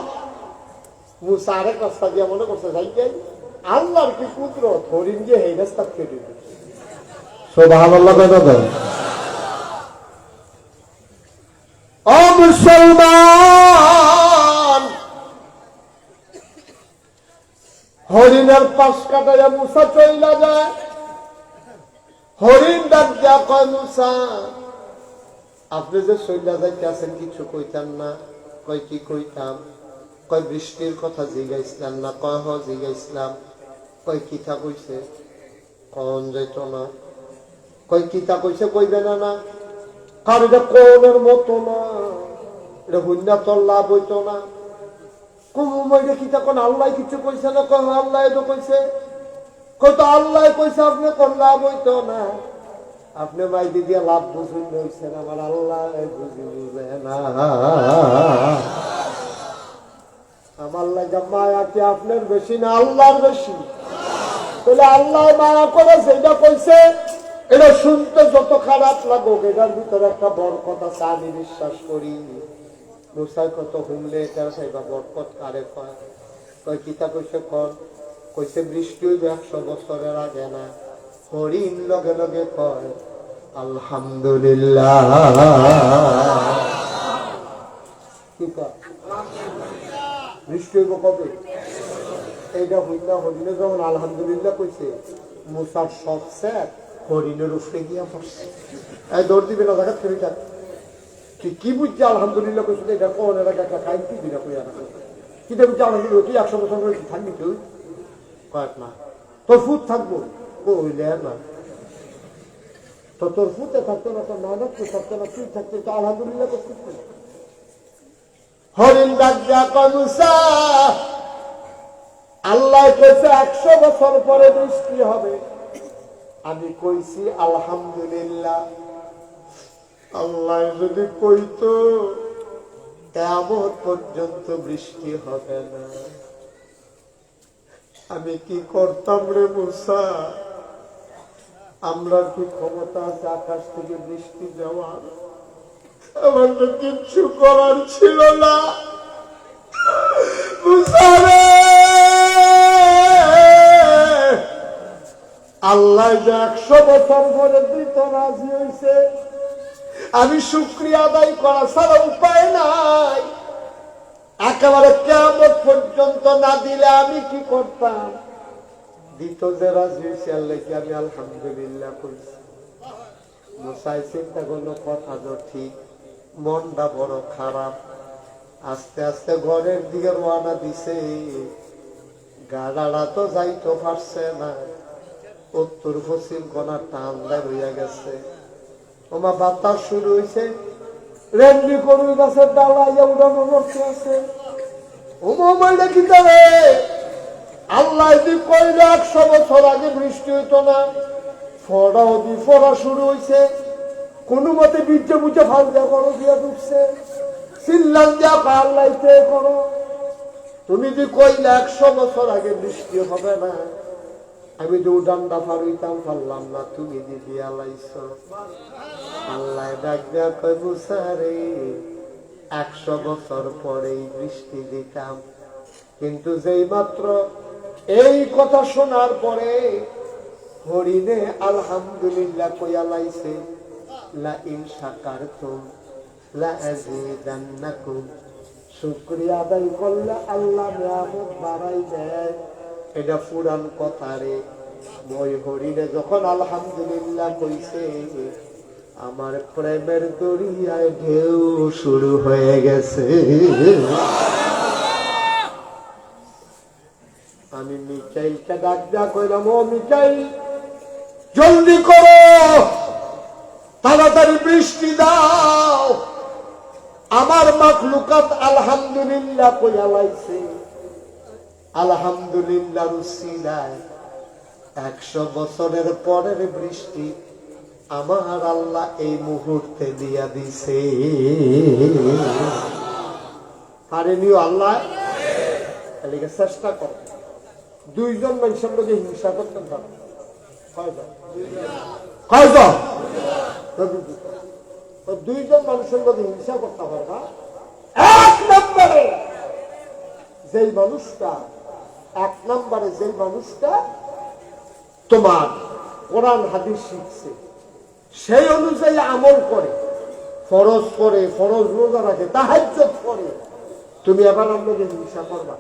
মুসা আরেক রাস্তা দিয়ে মনে করছে যাই যাই আল্লাহর কি পুত্র হরিণ গিয়ে এই রাস্তা কেটে দিবে। সুবহানাল্লাহ কয় দাদা? মুসলমান, হরিণের পাশ কাটাইয়া মুসা চইলা যায়। হরিণ ডাক দিয়া কয়, মুসা আপনি যে চইলা যাইতে আছেন কিছু কইতাম না? কয় কি কইতাম? কয় বৃষ্টির কথা জিগাইছিলাম না? কয় হ জিগাইছিলাম। কয় কিতা কইছে? কন যাইত না। কয় কিতা কইছে কইবে না? না কার এটা কোনের মতো না, এটা হুন্যা তোর লাভ হইতো না। কুমুমাইটা কিতা কোন আল্লাহ কিছু কইছে না? কোন আল্লাহ এটা কইছে। কত আল্লাহ কইছে আপনি কোন লাভ হইতো না। আপনি মাই দিদিয়া লাভ বুঝুন হইছেন, আমার আল্লাহ বুঝে না। আমার লাগা মায়া কি আপনার বেশি না আল্লাহর বেশি? তাহলে আল্লাহ মায়া করে যেটা কইছে এটা শুনতে যত খারাপ লাগুক, এটার ভিতরে একটা বরকত আছে, আমি বিশ্বাস করি। মুসাই কত হুমলে এটার সাইবা বরকত কারে কয়? কয় কিতা কইছে কর? কইছে বৃষ্টি হইবে 100 বছরের আগে না। হরিণ লগে লগে কয় আলহামদুলিল্লাহ। কি কয়? বৃষ্টি হইব কবে? এইটা হইনা হরিণে যখন আলহামদুলিল্লাহ কইছে, মুসার সব স্যার হরিণের উপরে গিয়া পড়ছে। দৌড় দিবে না, দেখা ফেরি থাক। কি বুঝছে আলহামদুলিল্লাহ কইছে? এটা কোন এরা একটা খাই কি দিনা কইয়া রাখো। কিটা বুঝছে আলহামদুলিল্লাহ? তুই 100 বছর করে থাকবি তুই? কয়েক না তোর ফুট থাকবো কইলে না, তো তোর ফুটে থাকতো না, তোর নানক থাকতো না, তুই থাকতো, তো আলহামদুলিল্লাহ করছিস না। হরিণ ডাক দিয়া কয়, মুসা আল্লাহ কইছে 100 বছর পরে বৃষ্টি হবে, আমি কইছি আলহামদুলিল্লাহ। আল্লাহ যদি কইতো কিয়ামত পর্যন্ত বৃষ্টি হবে না, আমি কি করতাম রে মুসা? আমরা কি ক্ষমতা আছে আকাশ থেকে বৃষ্টি দেওয়ার? আমার তো কিচ্ছু করার ছিল না মুসা রে। আল্লাহ যে 100 বছর পরে দিতে রাজি হইছে, আমি শুকরিয়া আদায় করা ছাড়া উপায় নাই। একেবারে কিয়ামত পর্যন্ত না দিলে আমি কি করতাম? দিত যে রাজি হইছে আল্লাহ, কি আমি আলহামদুলিল্লাহ কইছি। মুসাই চিন্তা করলো কথা তো ঠিক, মনটা বড় খারাপ। আস্তে আস্তে ঘরের দিকে রওনা দিছে। গাড়াটা তো যাইতে পারছে না, উত্তর পশ্চিম কোনা টান্দা রইয়া গেছে। ওমা বাতাস শুরু হয়েছে, রেন্ডি করুই গাছের ডালাইয়া উড়ানো করতে আছে। ওমাইটা কি করে? আল্লাহ দি কইলে 100 বছর আগে বৃষ্টি হইতো না, ফড়া শুরু হয়েছে। কোনো মতে বীর্য বুঝে ফাল দেওয়া করো দিয়া ঢুকছে, চিল্লান দিয়া আল্লাহ করো। তুমি যদি কইলে 100 বছর আগে বৃষ্টি হবে না, আমি যে উডানটা ফারুইতাম পারলাম না, তুমি দিদি আলাইছ। আল্লাহ ডাক দেয়া কয়, মুসা রে 100 বছর পরেই বৃষ্টি দিতাম, কিন্তু যেই মাত্র এই কথা শোনার পরে হরিণে আলহামদুলিল্লাহ কইয়া লাইছে, লা ইন শাকারতুম লা আযীদান্নাকুম, শুকরিয়া আদায় করলে আল্লাহ নিয়ামত বাড়াই দেয়। এটা পুরান কথা রে। ওই হরিণে যখন আলহামদুলিল্লাহ কইছে, আমার প্রেমের দরিয়ায় ঢেউ শুরু হয়ে গেছে। আমি মিকাইলকে ডাক দেয়া কইলাম, ও মিকাইল জলদি করো, তাড়াতাড়ি বৃষ্টি দাও। আমার মাখলুকাত আলহামদুলিল্লাহ কইয়া লাইছে, আলহামদুলিল্লাহ উসিলায় 100 বছরের পরের বৃষ্টি আমার আল্লাহ এই মুহূর্তে দিয়া দিছে। পারেনিও আল্লাহ, এদিকে চেষ্টা কর। 2 জন মানুষের মধ্যে হিংসা করতেন পারে, কয়জন? 2 জন মানুষের মধ্যে হিংসা করতে পারবা। 1 নম্বরে যেই মানুষটা তোমার কোরআন হাদিস শিখছে, সেই অনুযায়ী আমল করে, ফরজ করে, ফরজ রোজা রাখে, তাহাজ্জুদ করে, তুমি এবার আমাকে হিংসা করবা।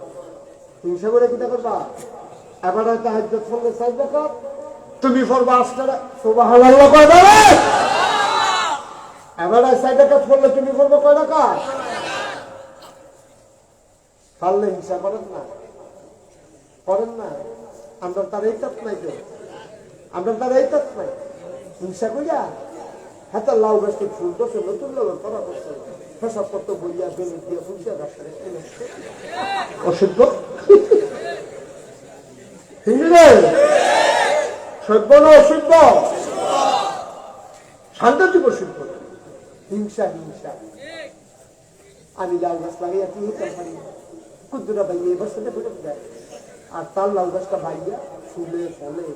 হিংসা করে কিটা করবা? এবার তাহাজ্জুদ পড়লে 4 রাকাত, তুমি পড়বা 8 রাকাত। সুবহানাল্লাহ কয় দাঁড়ে? এবার 4 রাকাত পড়লে তুমি পড়বা কয় রাকাত? পারলে হিংসা করেন না, করেন না। আমরা তার এই তৎ নাই, তো আমরা তার এই তৎ নাই হিংসা করিয়া হাতে লাউ গাছটি ফুল করছে, নতুন লাউয়ের করা করছে, ফেসব করতে বইয়া বেলে দিয়ে ফুলছে রাস্তায় অসভ্য হিংসে সভ্য না অসভ্য? সাংঘাতিক অসভ্য হিংসা। হিংসা আমি লাউ গাছ লাগাইয়া কি হইতে পারি, কুদ্দুরা ভাইয়া এবার সাথে ফেলে দেয়, আর তার লাউ গাছটা ভাইয়া ফুলে ফলে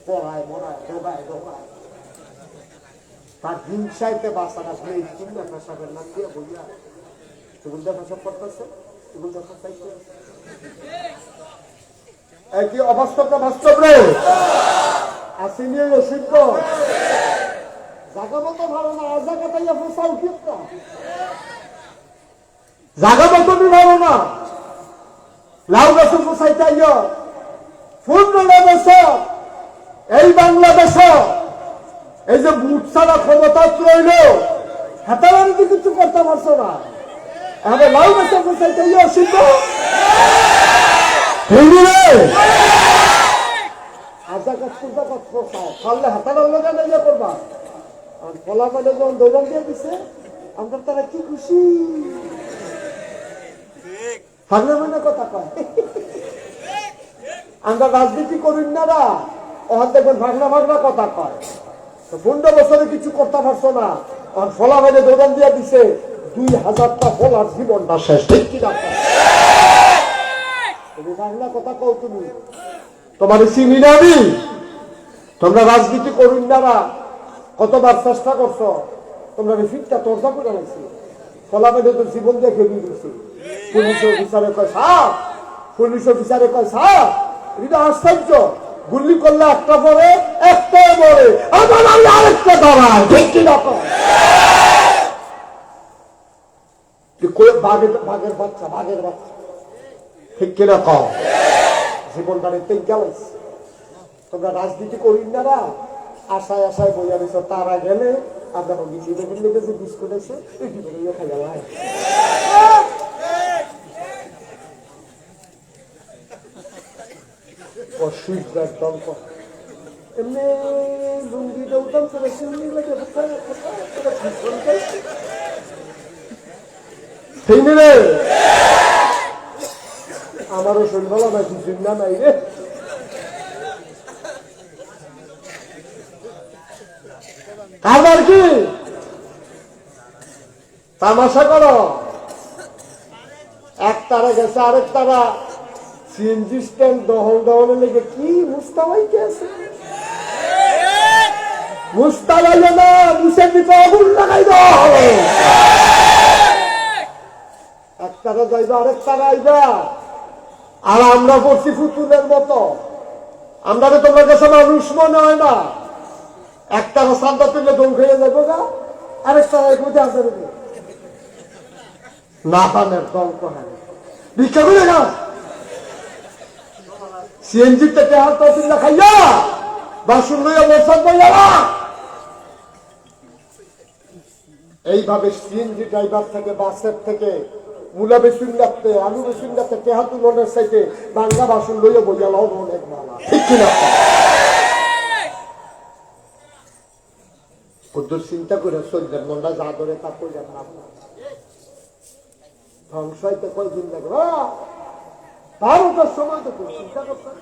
পড়ায় মরায় ডোগায় ডোগায়, তার হিংসাইতে বাঁচার আসলে এই চিন্তা ফেসাবের নাম দিয়ে বইয়া এগুলো ফেসব করতেছে, এগুলো ফেসাইতে একই অবাস্তবটা বাস্তব রে আসেনি। অসিদ্ধ জাগা মতো ভালো না, আর জায়গা তাইয়া ফসাল কিপটা জাগা মতো ভালো না, লাউ গাছ ফসাইতে আইয় পূর্ণ এই বাংলাদেশ এই যে বুট ছাড়া ক্ষমতা রইল, হাতারানি কিছু করতে পারছো না, এখন লাউ গাছ ফসাইতে আইয় অসিদ্ধ আজা গাছ কুদা গাছ ফসাও খাললে হাতারার লোকে ইয়ে করবা। আর ফলা মানে যখন দৌড়ান দিয়ে দিছে আমরা তারা কি খুশি, ভাগনা মানে কথা কয়। আমরা রাজনীতি করি না, ওখান দেখবেন ভাগনা ভাগনা কথা কয়। 15 বছরে কিছু করতে পারছো না, আর ফলা মানে দৌড়ান দিয়ে দিছে 2000টা ফলার জীবনটা শেষ। ঠিক কিনা তুমি ভাগনা কথা কও? তুমি তোমার চিনি না আমি? তোমরা রাজনীতি করুন না, কতবার চেষ্টা করছো, তোমরা রিফিটটা তর্জা করে রাখছি, ফলাফলে তো জীবন দিয়ে খেয়ে দিয়েছি। পুলিশ অফিসারে কয় সাপ, পুলিশ অফিসারে কয় সাপ, এটা আশ্চর্য, গুলি করলে একটা পরে একটা পরে আবার আরেকটা দাঁড়ায়। ঠিক কিনা বাঘের বাচ্চা, বাঘের বাচ্চা, ঠিক কিনা কও? জীবনটা গেলাইছে। তোমরা রাজনীতি করি না, আশায় আশায় বইয়া দিছ, তারা গেলে আমরা যে বিস্কুট আছে খাই গেলাম। এমনি লুঙ্গি দৌড়াম রে, আমারও শরীর ভালো না, কিছু না নাই রে। কারবার কি তামাশা করো? এক তারা গেছে, আরেক তারা সিএনজি স্ট্যান্ড দহনের লেগে কি মুস্তাবাইকে আছে, মুস্তাবাইলে না মুসের দিকে আগুন লাগাই দাও। এক তারা যাইবা, আরেক তারা আইবা, আর আমরা করছি ফুতুলের মতো। আমরা তো তোমার কাছে মানুষ মনে হয় না। একটা সান্দা তুললে দৌড় খেয়ে যাবো গা, আরেকটা আসে না পানের দল করে ভিক্ষা করে গা সিএনজিতে টেহার তহসিল খাইয়া বাসন লইয়া বসাত বইয়া। এইভাবে সিএনজি ড্রাইভার থেকে, বাসের থেকে, মূলা বেসুন লাগতে, আলু বেসুন লাগতে টেহা তুলনের সাইতে বাংলা বাসন লইয়া বইয়া লাও অনেক মালা। ঠিক কিনা? চিন্তা করে চলবেন, মনটা যা ধরে তা করবেন না। ধ্বংস হইতে কয়দিন লাগবে? 12টার সময় তো চিন্তা করতেন,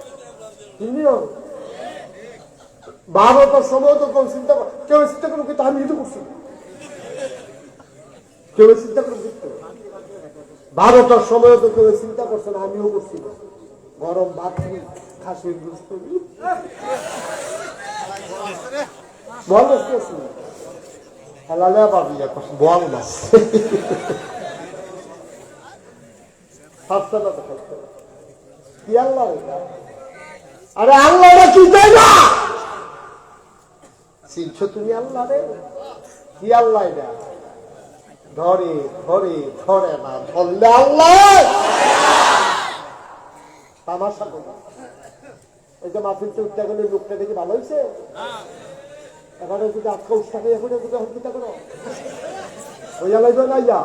12টার সময় তো চিন্তা কর, কেউ চিন্তা করুন কিন্তু আমি তো করছি, কেউ চিন্তা করুন 12টার সময় তো কেউ চিন্তা করছে না, আমিও করছি। গরম ভাত খাসির গুস্ত বল বসতেছি হালালে পাবি বল মাছ কি আল্লাহ? আরে আল্লাহ কি চাই না? চিনছো তুমি আল্লাহ রে? কি আল্লাহ এটা? ধরে ধরে ধরে না, ধরলে আল্লাহ তামাশা করবে। এই যে মাহফিলটা উঠতে গেলে লোকটা দেখি ভালো হয়েছে, এবারে যদি আজকে উৎসাহে এখন চিন্তা করো হইয়া লাগবে না, ইয়া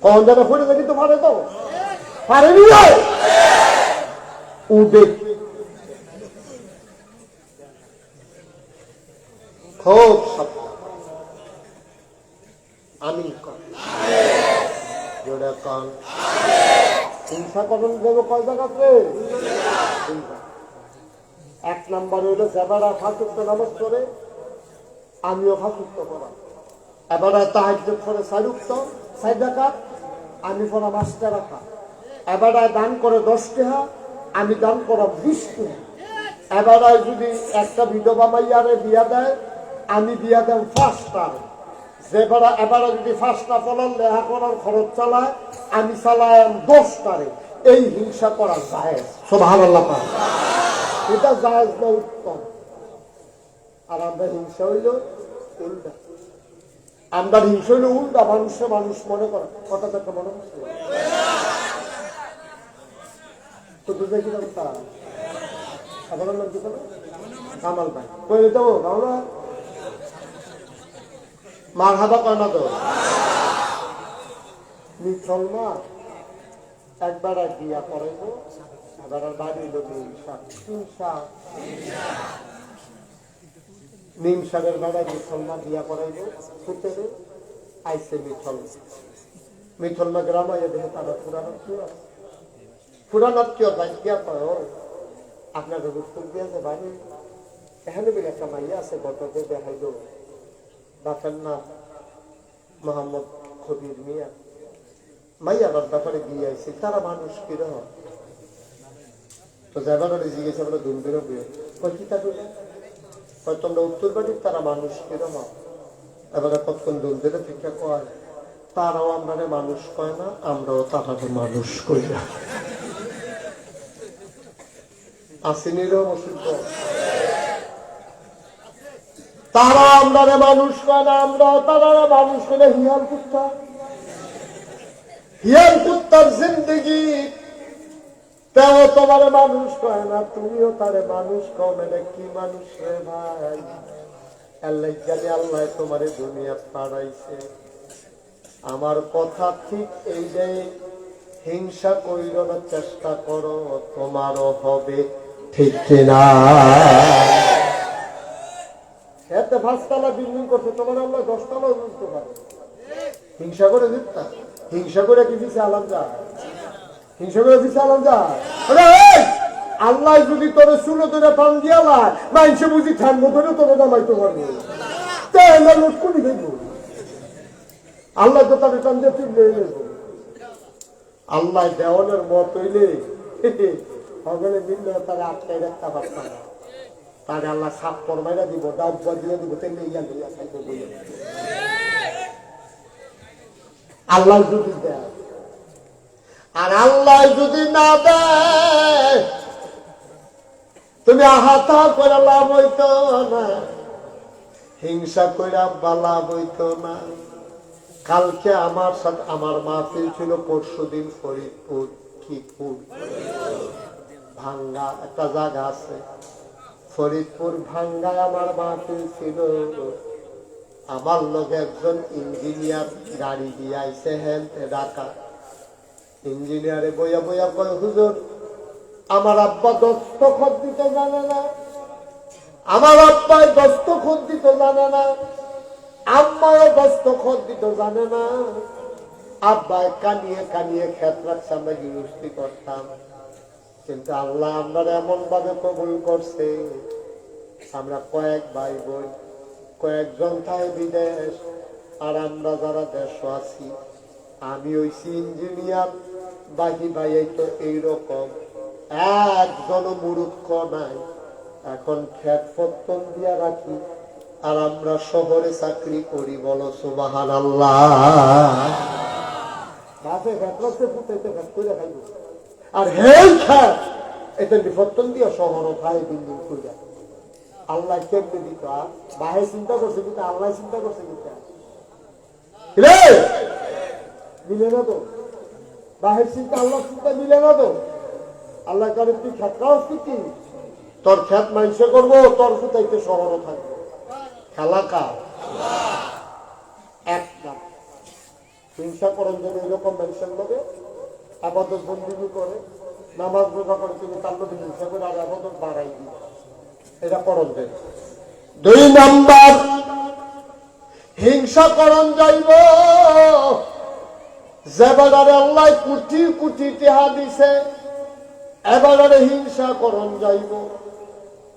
কখন যাবে ফুটে দেখি তো পারে, তো পারেনি উঠে খুব শব্দ আমি জোড়া কন হিংসা করণ দেবো কয় জায়গাতে। এক নাম্বার হইলো যাবারা ফাঁসুক্ত নামাজ করে আমিও ফাঁসুক্ত করা, এবার তাহাজ্জুদ করে সাইরুক্ত সাইড রাখা, আমি পড়া 5 টাকা, এবার দান করে 10 টাকা, আমি দান করা 20 টাকা। এবার যদি একটা বিধবা মাইয়ারে বিয়া দেয়, আমি বিয়া দেন 5 টাকা। যেবার এবার যদি 5টা ফলন লেহা করার খরচ চালায়, আমি চালাই 10 টাকা। এই হিংসা করা জায়েজ, সুবহানাল্লাহ। এটা জায়েজ না উত্তম। আর আমরা হিংসা হইল উল্টা, আমরা হিংসা হইল উল্টা, মানুষে মানুষ মনে করে, কথাটা একটা মনে হচ্ছে তো বুঝে কি তা আপনার নাম কি বলো? কামাল ভাই কই দেবো বাংলা মার হাবা কয় না তো। মিথলমা একবার এক বিয়া করাইব, এবার বাড়ি হইল নিম শাকের বেড়ায় মিথলমা বিয়া করাইব, ফুটেরে আইসে মিথলমা গ্রামে দেখে তারা পুরানো কেউ বাঁচিয়া কয় আপনার উত্তর দিয়েছে বাড়ি এখানে বের একটা মাইয়া আছে, গতকে দেখাইল বাপের নাম মোহাম্মদ খবির মিয়া, মাইয়ার ব্যাপারে দিয়ে আইসি, তারা মানুষ কিরকম তো যাবার জিজ্ঞেস আমরা ধুম বেরোবে কয় কি তা কয় তোমরা উত্তর বাড়ির তারা মানুষ কিরকম, এবারে কতক্ষণ ধুম বেরো থেকে কয় তারাও আমরা মানুষ কয় না, আমরাও তারা মানুষ কই না। আসিনিরও অসুস্থ, তারা আমরা মানুষ কয় না, আমরাও তারা মানুষ করে হিয়াল কুত্তা, হিয়াল কুত্তার জিন্দগি তেও তোমার মানুষ কয় না, তুমিও তারে মানুষ কও না। কি মানুষ রে ভাই, আল্লাহ জানে আল্লাহ তোমারে দুনিয়া পাঠাইছে। আমার কথা ঠিক এই যে হিংসা কইরার চেষ্টা করো, তোমারও হবে ঠিক কিনা। এতে 5 তলা বিল্ডিং করছে, তোমার আল্লাহ 10 তলাও বুঝতে পারে। হিংসা করে দিতা, হিংসা করে কি দিছে আলাম যা, হিংসা করে দিছে আলাম যা। আল্লাহ যদি তোরে চুলো ধরে টান দিয়া লাই, মানুষে বুঝি ঠান্ডা ধরে তোরে নামাইতে পারবে, তাহলে লোক কোনি দেব। আল্লাহ তো তাদের টান দিয়ে তুললে আল্লাহ দেওয়ানের মত হইলে সকলে মিললে তারা আটকাই রাখতে পারতাম না, তাহলে আল্লাহ সাপ ফরমাইরা দিব, ডাব্বা দিয়ে দিব, তেলে ইয়া লইয়া খাইতে বইয়া। আল্লাহ যদি দেয় আর আল্লাহ যদি না দেয়, তুমি আহাতা করে লাভ হইতো না, হিংসা কইরা বালা হইতো না। কালকে আমার সাথে আমার মাহফিল ছিল, পরশুদিন ফরিদপুর কিপুর ভাঙ্গা একটা জায়গা আছে, ফরিদপুর ভাঙ্গায় আমার মাহফিল ছিল। আমার লগে একজন ইঞ্জিনিয়ার গাড়ি দিয়ে আইসে হেলতে ঢাকা, ইঞ্জিনিয়ারে বইয়া বইয়া কয় হুজুর আমার আব্বা দস্তখত দিতে জানে না, আমার আব্বাই দস্তখত দিতে জানে না, আম্মাও দস্তখত দিতে জানে না। আব্বাই কানিয়ে কানিয়ে খেত রাখছে, আমরা গৃহস্থী করতাম, কিন্তু আল্লাহ আমরা এমন ভাবে কবুল করছে, আমরা কয়েক ভাই বোন, কয়েকজন তাই বিদেশ, আর আমরা যারা দেশ আছি, আমি হইছি ইঞ্জিনিয়ার, বাকি ভাই তো এইরকম একজন মূর্খ নাই। এখন খেত পত্তন দিয়া রাখি, আর আমরা শহরে চাকরি করি, বলো সুবহানাল্লাহ। আর হেই খেত এটা বিপত্তন দিয়া শহর খাই বিল্ডিং করিয়া, আল্লাহ কেমনি দিত, বাহে চিন্তা করছে কিন্তু আল্লাহ চিন্তা করছে কিন্তু মিলে না তো, বাহির চিন্তা আল্লাহ চিন্তা মিলে না তো। আল্লাহ কারে তুই খ্যাত খাওয়াস কি, তোর খ্যাত মানুষে করবো, তোর কোথাইতে শহরও থাকবো। খেলা কার? এক না হিংসা করেন যেন এরকম মানুষের লোকে আবাদত বন্দিনী করে, নামাজ রোজা করে, তুমি তার লোকে হিংসা করে আর আবাদত বাড়াই দিবে, এটা করন দেন। 2 নাম্বার, হিংসা করন যাইব যে বাজারে আল্লাহ কোটি কোটি টাকা দিছে, এবারে হিংসা করন যাইব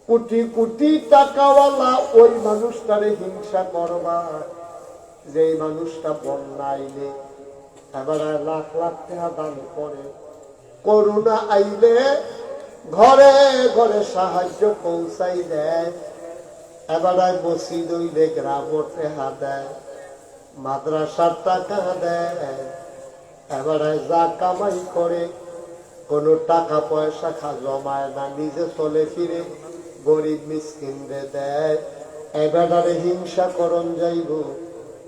কোটি কোটি টাকাওয়ালা ওই মানুষটারে হিংসা করবা যে মানুষটা বন্যাইলে এবারে লাখ লাখ টাকা দান করে, করোনা আইলে ঘরে ঘরে সাহায্য পৌঁছাই দেয়, এবারে মসজিদ হইলে গ্রামে টাকা দেয়, মাদ্রাসার টাকা দেয়, এবারে যা কামাই করে কোনো টাকা পয়সা জমায় না, নিজে চলে ফিরে গরিব মিসকিনরে দেয়। এবারে হিংসা করন যাইব,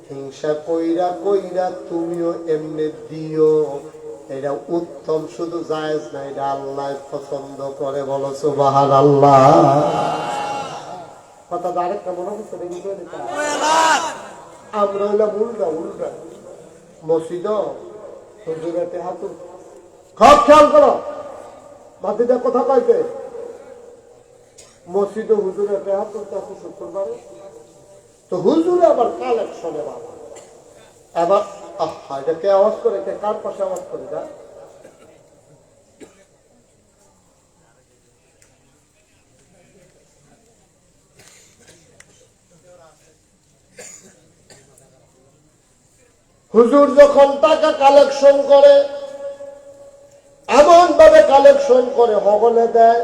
হিংসা কইরা কইরা তুমিও এমনি দিও, এটা উত্তম, শুধু জায়েজ না, এটা আল্লাহ পছন্দ করে। বলো সুবহানাল্লাহ। কথাটা আরেকটা মনে হচ্ছে, আমরা হইলাম উল্টা উল্টা। মসজিদ হুজুরেতে হাতুর খুব খেয়াল করো, মাটিটা কথা পাইতে মসজিদ হুজুরেতে হাতুর কাছে শুক্রবারে তো হুজুরে আবার কালেকশনে বাবা এবার এটা কে আওয়াজ করে, কে কার পাশে আওয়াজ করে? যা হুজুর যখন টাকা কালেকশন করে এমন ভাবে কালেকশন করে হগলে দেয়,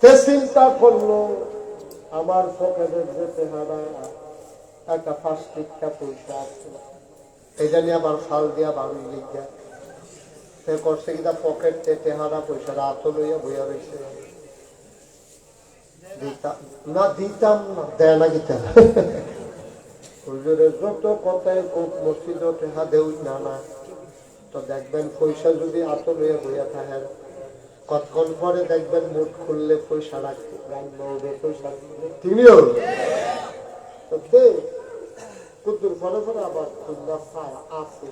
সে চিন্তা করলো আমার পকেটের যে চেহারা একটা 5 টিকা পয়সা আছে, এটা নিয়ে আবার ফাল দিয়া বাড়ি লিখা সে করছে কিনা পকেটে চেহারা পয়সা রাত লইয়া বইয়া রয়েছে, না দিতাম না, দেয় না গীতা হুজুরের যত কথায় খুব মসজিদ টেহা দেউই না না, তো দেখবেন পয়সা যদি আত লইয়া বইয়া থাকেন, কতক্ষণ পরে দেখবেন মুখ খুললে পয়সা রাখতে পয়সা তিনিও তো দে কুদ্দুর ফলে ফলে আবার আছে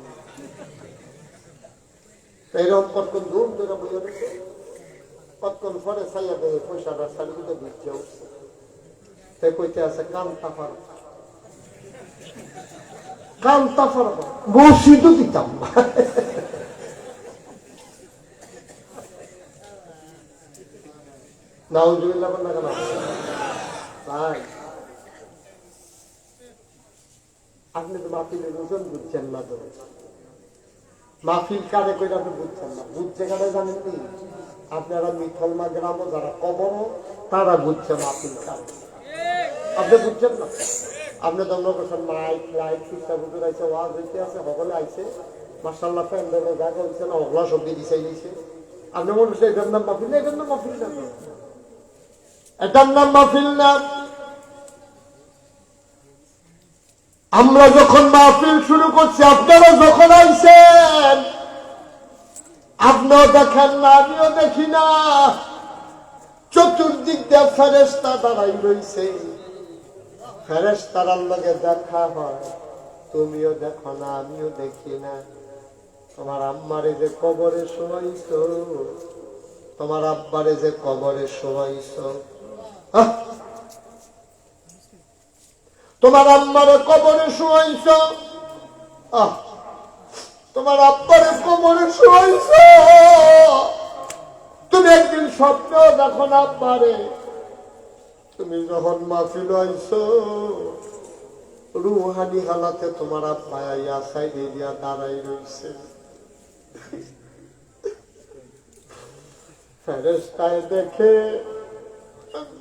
এইরকম কতক্ষণ ধুম ধরে বইয়া রয়েছে, কতক্ষণ পরে চাইয়া দেয় পয়সাটা সারিতে দিচ্ছে উঠছে, সে কইতে আছে কান্তা ফার কান্তা ফার মসজিদও দিতাম না। নাউজুবিল্লাহ বল না কেন ভাই, আপনি তো মাহফিলের ওজন বুঝছেন না, তো মাহফিল কারে করে আপনি বুঝছেন না, বুঝছে কারে জানেন কি? আপনারা মিথলমা গ্রাম যারা কবর তারা বুঝছে মাহফিল কারে, আপনি বুঝছেন না। আপনি দণ্ড করছেন মাইক লাইট শিক্ষা বুঝে আইসে, ওয়াজ হইতে আছে, সকলে আইসে, মার্শাল্লাহ প্যান্ডেলের জায়গা হচ্ছে না, ওগুলা সবজি দিছে দিছে, আপনি মনে হচ্ছে এটার নাম মাহফিল না, এটার নাম মাহফিল না, এটার নাম মাহফিল না। আমরা যখন মাহফিল শুরু করছি, আপনারা যখন আইছেন আপনিও দেখেন না, আমিও দেখি না, চতুর্দিক দিয়ে ফেরেশতা দাঁড়াই রইছে, ফেরেশতার লগে দেখা হয়, তুমিও দেখো না, আমিও দেখি না। তোমার আম্মারে যে কবরে শোয়াইছ, তোমার আব্বারে যে কবরে শোয়াইছ, তোমার আম্মারে কবরে শোয়াইছ, তোমার আব্বারে কবরে শোয়াইছ, তুমি একদিন স্বপ্ন দেখো না আব্বারে, তুমি যখন মাহফিল আইছ রুহানি হালাতে তোমার আব্বা আইয়া সাইডে দিয়া দাঁড়াই রইছে, ফেরেশতায় দেখে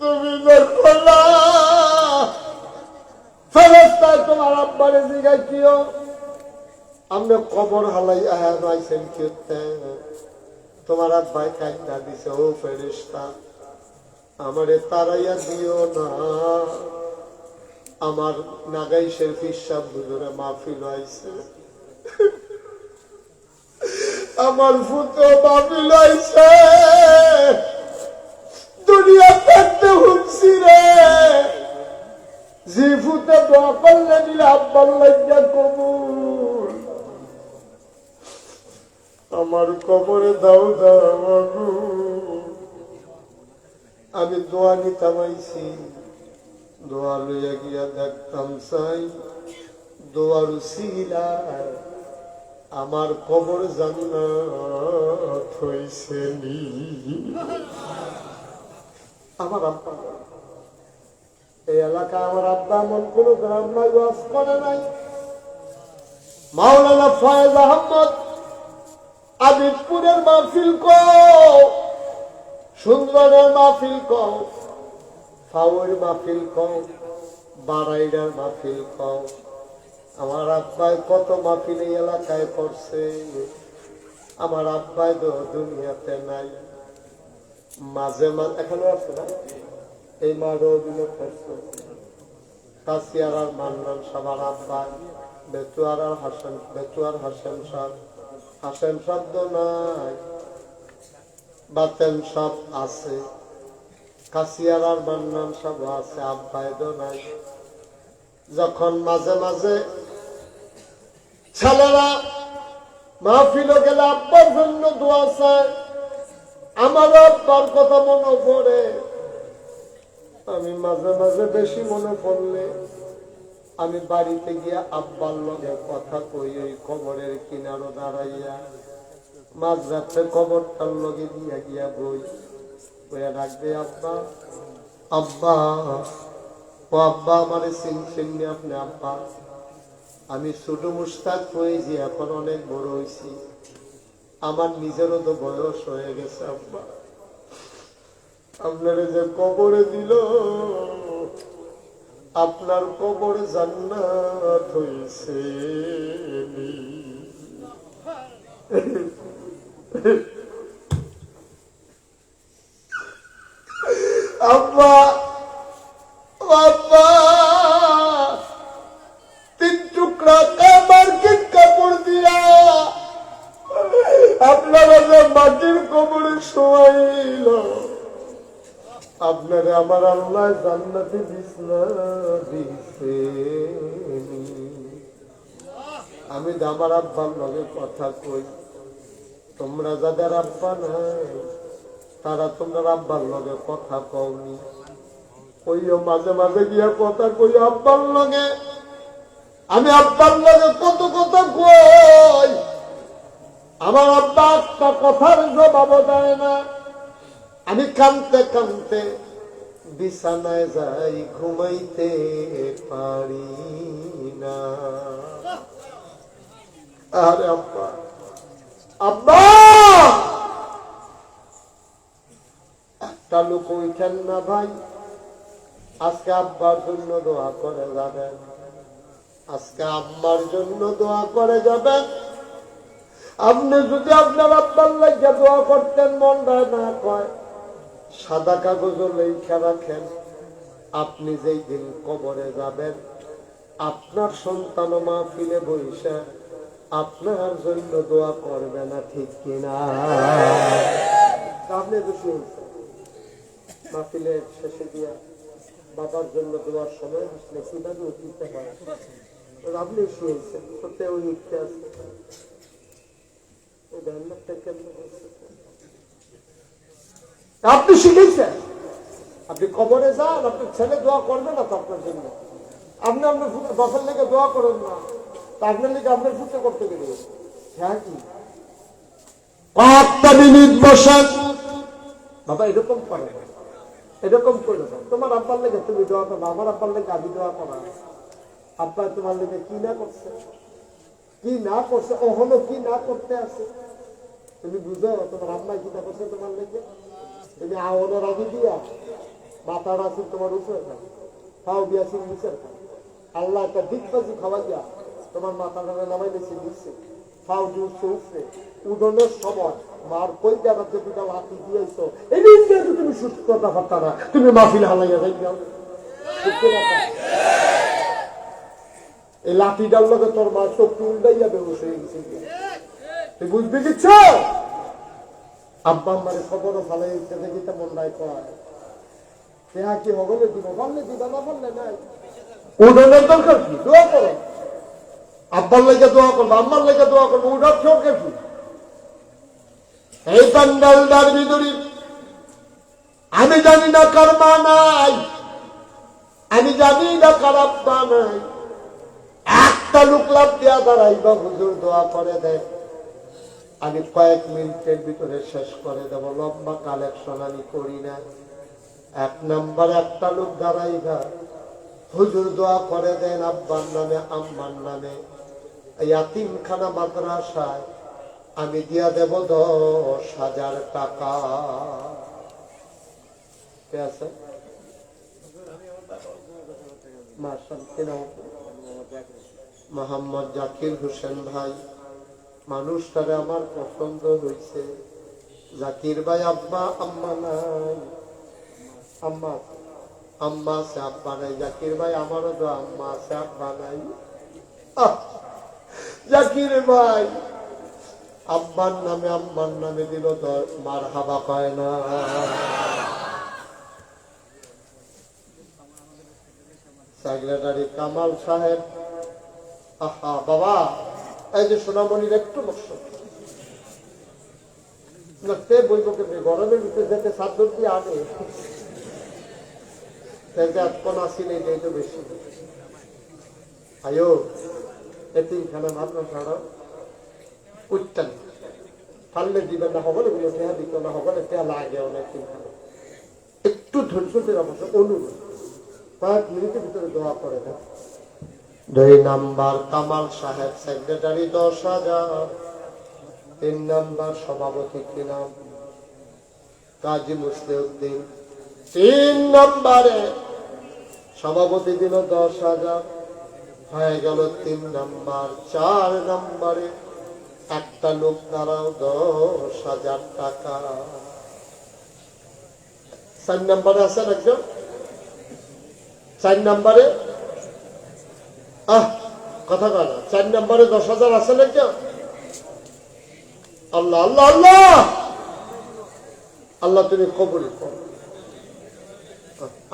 তুমি দেখো না, ফেরেশতায় তোমার আব্বারে জিগাই কিও আমরা কবর হালাই আইছেন কি, তোমার আব্বাই কাইন্দা দিছে, ও ফেরেশতা আমারে তারাইয়া দিও না, আমার নাগাই শরীফ সাহেব হুজুরে মাহফিল হয়েছে, আমার ফুটো মাহফিল হয়েছে, দুনিয়া থাকতে হুঁছি রে, যে ফুটে দোয়া করলে দিলে আব্বার লাগিয়া কবুল, আমার কবরে দাও দাও। আমি দোয়া নিতাম আইছি, দোয়া লইয়া গিয়া দেখতাম চাই দোয়ার উসিলায় আমার কবর জান্নাত হইছে নি। আমার আব্বা, এই এলাকায় আমার আব্বা এমন কোন গ্রাম নাই ওয়াজ করে নাই। মাওলানা ফয়েজ আহমদ আবিদপুরের মাহফিল কও, সুন্দরের মাহফিল কও, ফাউর মাহফিল কও, বারাইডার মাহফিল কও, আমার আব্বাই কত মাহফিল এই এলাকায় করছে। আমার আব্বাই তো দুনিয়াতে নাই, মাঝে মাঝে এখানে আছে না, এই মাঠে অভিনয় করছে। কাশিয়ার আর মান্নান সবার আব্বাই, বেতুয়ার আর হাসেন, বেতুয়ার হাসেন সাহ, হাসেন শব্দ নাই, বাতেন সব আছে, কাশিয়ার আর মান্নান সব আছে, আব্বাই তো নাই। যখন মাঝে মাঝে ছেলেরা মাহফিলে গেলে আব্বার জন্য দোয়া চায়, আমার আব্বার কথা মনে পড়ে। আমি মাঝে মাঝে বেশি মনে পড়লে আমি বাড়িতে গিয়া আব্বার লগে কথা কই, ওই কবরের কিনারো দাঁড়াইয়া মাঝরাতে কবরটার লগে দিয়া গিয়া বই, বইয়া রাখবে আব্বা, আব্বা ও আব্বা আমারে চিনছেননি আপনি আব্বা? আমি ছোট মুস্তাক হয়েছি, এখন অনেক বড় হয়েছি, আমার নিজেরও তো বয়স হয়ে গেছে আব্বা, আপনারা যে কবরে দিল, আপনার কবর জান্নাত হইছে। আব্বা আব্বা তিন টুকরা মার্কেট কাপড় দিয়া আপনারা যে মাটির কবরে শোয়াইল, আপনারে আমার আল্লাহ জান্নাতে বিছনা দিছে। আমি আমার আব্বার লগে কথা কই, তোমরা যাদের আব্বা নাই তারা তোমরা আব্বার লগে কথা কওনি, কইও মাঝে মাঝে গিয়া কথা কই আব্বার লগে। আমি আব্বার লগে কত কথা কই, আমার আব্বা একটা কথার জবাব দেয় না। আমি কানতে কানতে বিছানায় যাই, ঘুমাইতে পারি না। আরে আব্বা আব্বা, একটা লোক উঠেন না ভাই, আজকে আব্বার জন্য দোয়া করে যাবেন, আজকে আম্মার জন্য দোয়া করে যাবেন। আপনি যদি আপনার আব্বার লাগিয়া দোয়া করতেন, মনটা না কয়, সাদা কাগজ লেখা রাখেন, আপনি যেই দিন কবরে যাবেন আপনার সন্তান মাহফিলে বইসা আপনার জন্য দোয়া করবে না, ঠিক কিনা? আপনি তো শুনছেন মাহফিলের শেষে দিয়া বাবার জন্য দোয়ার সময় আসলে কিভাবে উঠতে হয়, আপনি শুনেছেন, সত্যি ওই উঠতে আসছে আপনি শিখেছেন। আপনি কবরে যান, আপনার ছেলে দোয়া করবে না তো আপনার জন্য, আপনি আপনার বাপের লেগে দোয়া করেন না, তা আপনার লেগে আপনার ফুটে করতে গেলে হ্যাঁ কি কয়েকটা মিনিট বসেন বাবা, এরকম করে না, এরকম করে না। তোমার আব্বার লেগে তুমি দোয়া করো, আমার আব্বার লেগে আমি দোয়া করা। আব্বা তোমার লেগে কি না করছে, কি না করছে, ওহনো কি না করতে আছে, তুমি বুঝো তোমার আম্মা কি না করছে তোমার লেগে। তুমি আওয়ানো রাখি দিয়া মাথার আছে তোমার উপরে খাও দিয়াছি নিচের খাও, আল্লাহ একটা দিকবাজি খাওয়াইয়া তোমার মাথাটা নামাই দিচ্ছে দিচ্ছে, খাও দিচ্ছে উপরে, উদনের সময় মার কই জায়গাতে দুটা লাঠি দিয়েছ, এই তুমি সুস্থতা পাতা না, তুমি মাহফিল হালাইয়া যাই এই লাঠিটার লোকে তোর মা চোখ উল্টাইয়া বেউস হয়ে গেছে, তুই বুঝবি কিচ্ছ? আব্বা আম্মারে খবরও ভালো দেখি তেমন নাই কয় কি হগলে দিব, বললে দিবা, না বললে নাই। উঠোনের দরকার কি? দোয়া করো, আব্বার লেগে দোয়া করবো, আম্মার লেগে দোয়া করবো, উঠার দরকার কি? এই প্যান্ডালটার ভিতরে আমি জানি না কার মা নাই, আমি জানি না কার আব্বা নাই, একটা লোক লাভ দিয়া দাঁড়াইবা, হুজুর দোয়া করে দেয়, আমি কয়েক মিনিটের ভিতরে শেষ করে দেব, লম্বা কালেকশন আমি করি না। 1 নম্বর একটা লোক দাঁড়াইবা, হুজুর দোয়া করে দেন আব্বার নামে আম্মার নামে, ইয়াতিমখানা মাদ্রাসায় আমি দিয়া দেব 10,000 টাকা। কে আছে? মোহাম্মদ জাকির হোসেন ভাই, মানুষটারে আমার পছন্দ হয়েছে। জাকির ভাই আব্বা আম্মা নাই, আম্মা আছে আব্বা নাই। জাকির ভাই আমারও তো আম্মা আছে আব্বা নাই। জাকির ভাই আব্বার নামে আম্মার নামে দিল তো মার হাবা পায় না। সেক্রেটারি কামাল সাহেব, আহা বাবা, এই যে সোনামণির একটু নষ্ট বলবো কেমনি, গরমের ভিতরে যেতে চাদর দিয়ে আনে এখন আসি নেই, এই তো বেশি আয়ো এতিমখানা মাদ্রাসা উঠতেন পারলে দিবেন না, হবলে গুলো টেহা দিত না, হবলে টেহা লাগে অনেক। একটু ধৈর্যের অবশ্য অনুরোধ, 5 মিনিটের ভিতরে দোয়া করে দেন। 2 নাম্বার কামাল সাহেব সেক্রেটারি 10,000। 3 নাম্বার সভাপতি কি নাম? কাজী মুসলিউদ্দিন। 3 নম্বরে সভাপতি দিল 10,000, হয়ে গেল 3 নাম্বার। 4 নম্বরে একটা লোক দাঁড়াও 10,000 টাকা। 4 নম্বরে আছেন একজন? 4 নম্বরে কথা কয় না, 4 নম্বরে 10,000 আছেন একজন? আল্লাহ আল্লাহ আল্লাহ আল্লাহ, তুমি কবুল করো,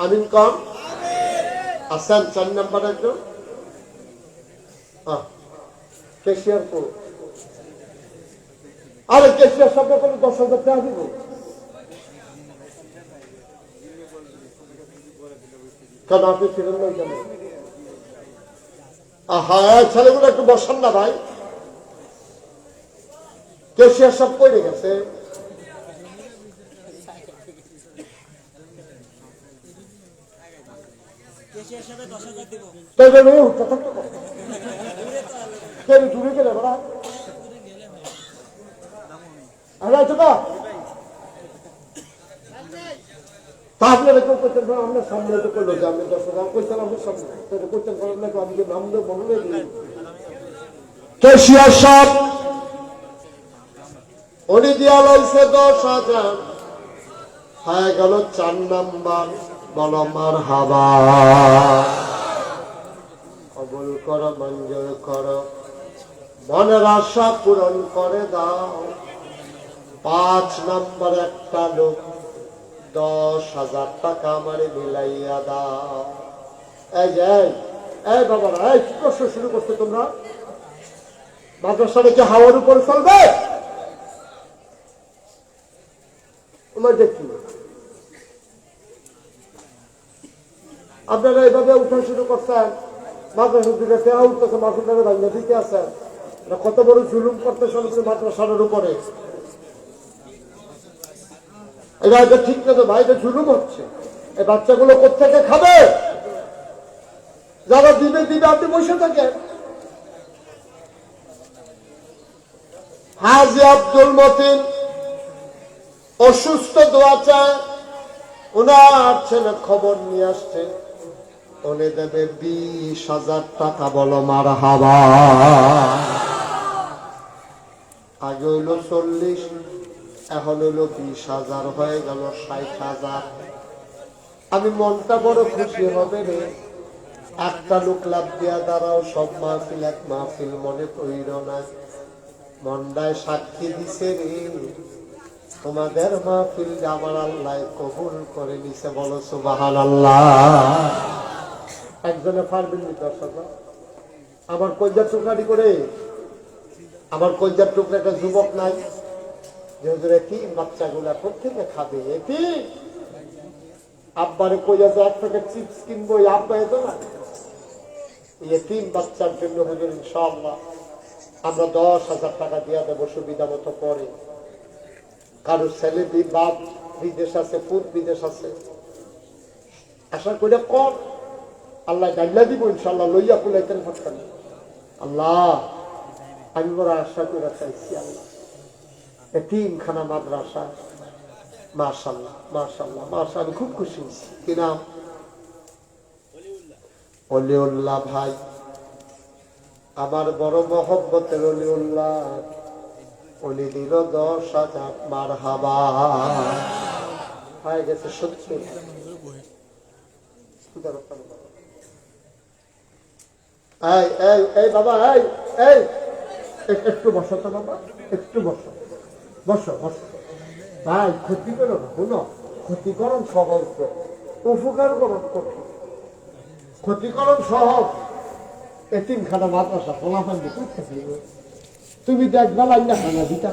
আমিন কম। আছেন 4 নম্বর একজন? কেশিয়ার কো, আরে কেশিয়ার শব্দ করে 10,000 টাকা দিব। কেন আপনি ফিরেন নাই কেন? ছেলেগুলো একটু বসান না ভাই, কেশিয়ার সব পড়ে গেছে। দূরে গেলে আপনারা কেউ করতেন, আমরা সামনে তো করলো যে আমি 10,000 কইতাম, আমি সামনে করতেন, আমি যে নাম দেব মনে নেই। কেশিয়ার সব উনি দিয়া লইছে 10,000, হয়ে গেল 4 নাম্বার। বলো মারহাবা, কবুল করো, মঞ্জুর করো, মনের আশা পূরণ করে দাও। 5 নাম্বার একটা লোক 10,000 টাকা আমারে মিলাইয়া দাও। এই যে এই বাবারা, এই কি কষ্ট শুরু করছো তোমরা? মাদ্রাসাটা কি হাওয়ার উপরে চলবে? তোমার দেখি আপনারা এইভাবে উঠা শুরু করছেন, মাদ্রাসার দিকে টেহা উঠতেছে, মাদ্রাসার ভাঙিয়ে দিতে আছেন, কত বড় জুলুম করতেছেন মাদ্রাসার উপরে। এটা ঠিক না তো ভাই, এটা জুলুম হচ্ছে। এই বাচ্চাগুলো কোথেকে খাবে? যারা দিবে দিবে, আপনি বসে থাকেন। হাজী আব্দুল মতিন অসুস্থ, দোয়া চায়, ওনার ছেলে খবর নিয়ে আসছে, উনি দেবে 20,000 টাকা। বলো মারহাবা। আগে হইল 40, এখন হইল 20,000, হয়ে গেল 60,000। আমি মনটা বড় খুশি হবে রে, একটা লোক লাভ দিয়া দাঁড়াও, সব মাহফিল এক মাহফিল মনে কইর না। মন্ডায় সাক্ষী দিছে রে, তোমাদের মাহফিল আমার আল্লাহ কবুল করে নিছে। বলো সুবহানাল্লাহ। একজনে পারবেন নি দর্শক? আমার কলজার টুকরাটি করে, আমার কলজার টুকরা একটা যুবক নাই যে হুজুর এতিম বাচ্চাগুলা প্রত্যেকে খাবে? এতিম আব্বারে কইয়া যে 1 প্যাকেট চিপস কিনবো, আব্বা এত না। এতিম বাচ্চার জন্য হুজুর ইনশাআল্লাহ আমরা 10,000 টাকা দিয়া দেবো সুবিধা মতো। পরে কারো ছেলে বাপ বিদেশ আছে, পুত বিদেশ আছে, আশা করে কর, আল্লাহ গাইলা দিব ইনশাআল্লাহ, লইয়া কুলাইতেন থাকতেন। আল্লাহ আমি বড় আশা করে চাইছি, আল্লাহ এতিমখানা মাদ্রাসা, মাশাআল্লাহ মাশাআল্লাহ মাশাআল্লাহ, আমি খুব খুশি হয়েছি। কি নাম? অলিউল্লাহ ভাই, আমার বড় মহব্বতের অলিউল্লাহ। অলি দিল 10,000, মারহাবা। হয়ে গেছে 70। এই এই এই বাবা, এই এই একটু বসো তো বাবা, একটু বসো, বসো বসো ভাই। ক্ষতি করো না, শুনো, ক্ষতিকরণ সহজ, উপকার করণ কঠিন। ক্ষতিকরণ সহজ, এতিমখানা মাদ্রাসা ফলাফল দিতে তুমি দেখবা লাইন না খানা দিতে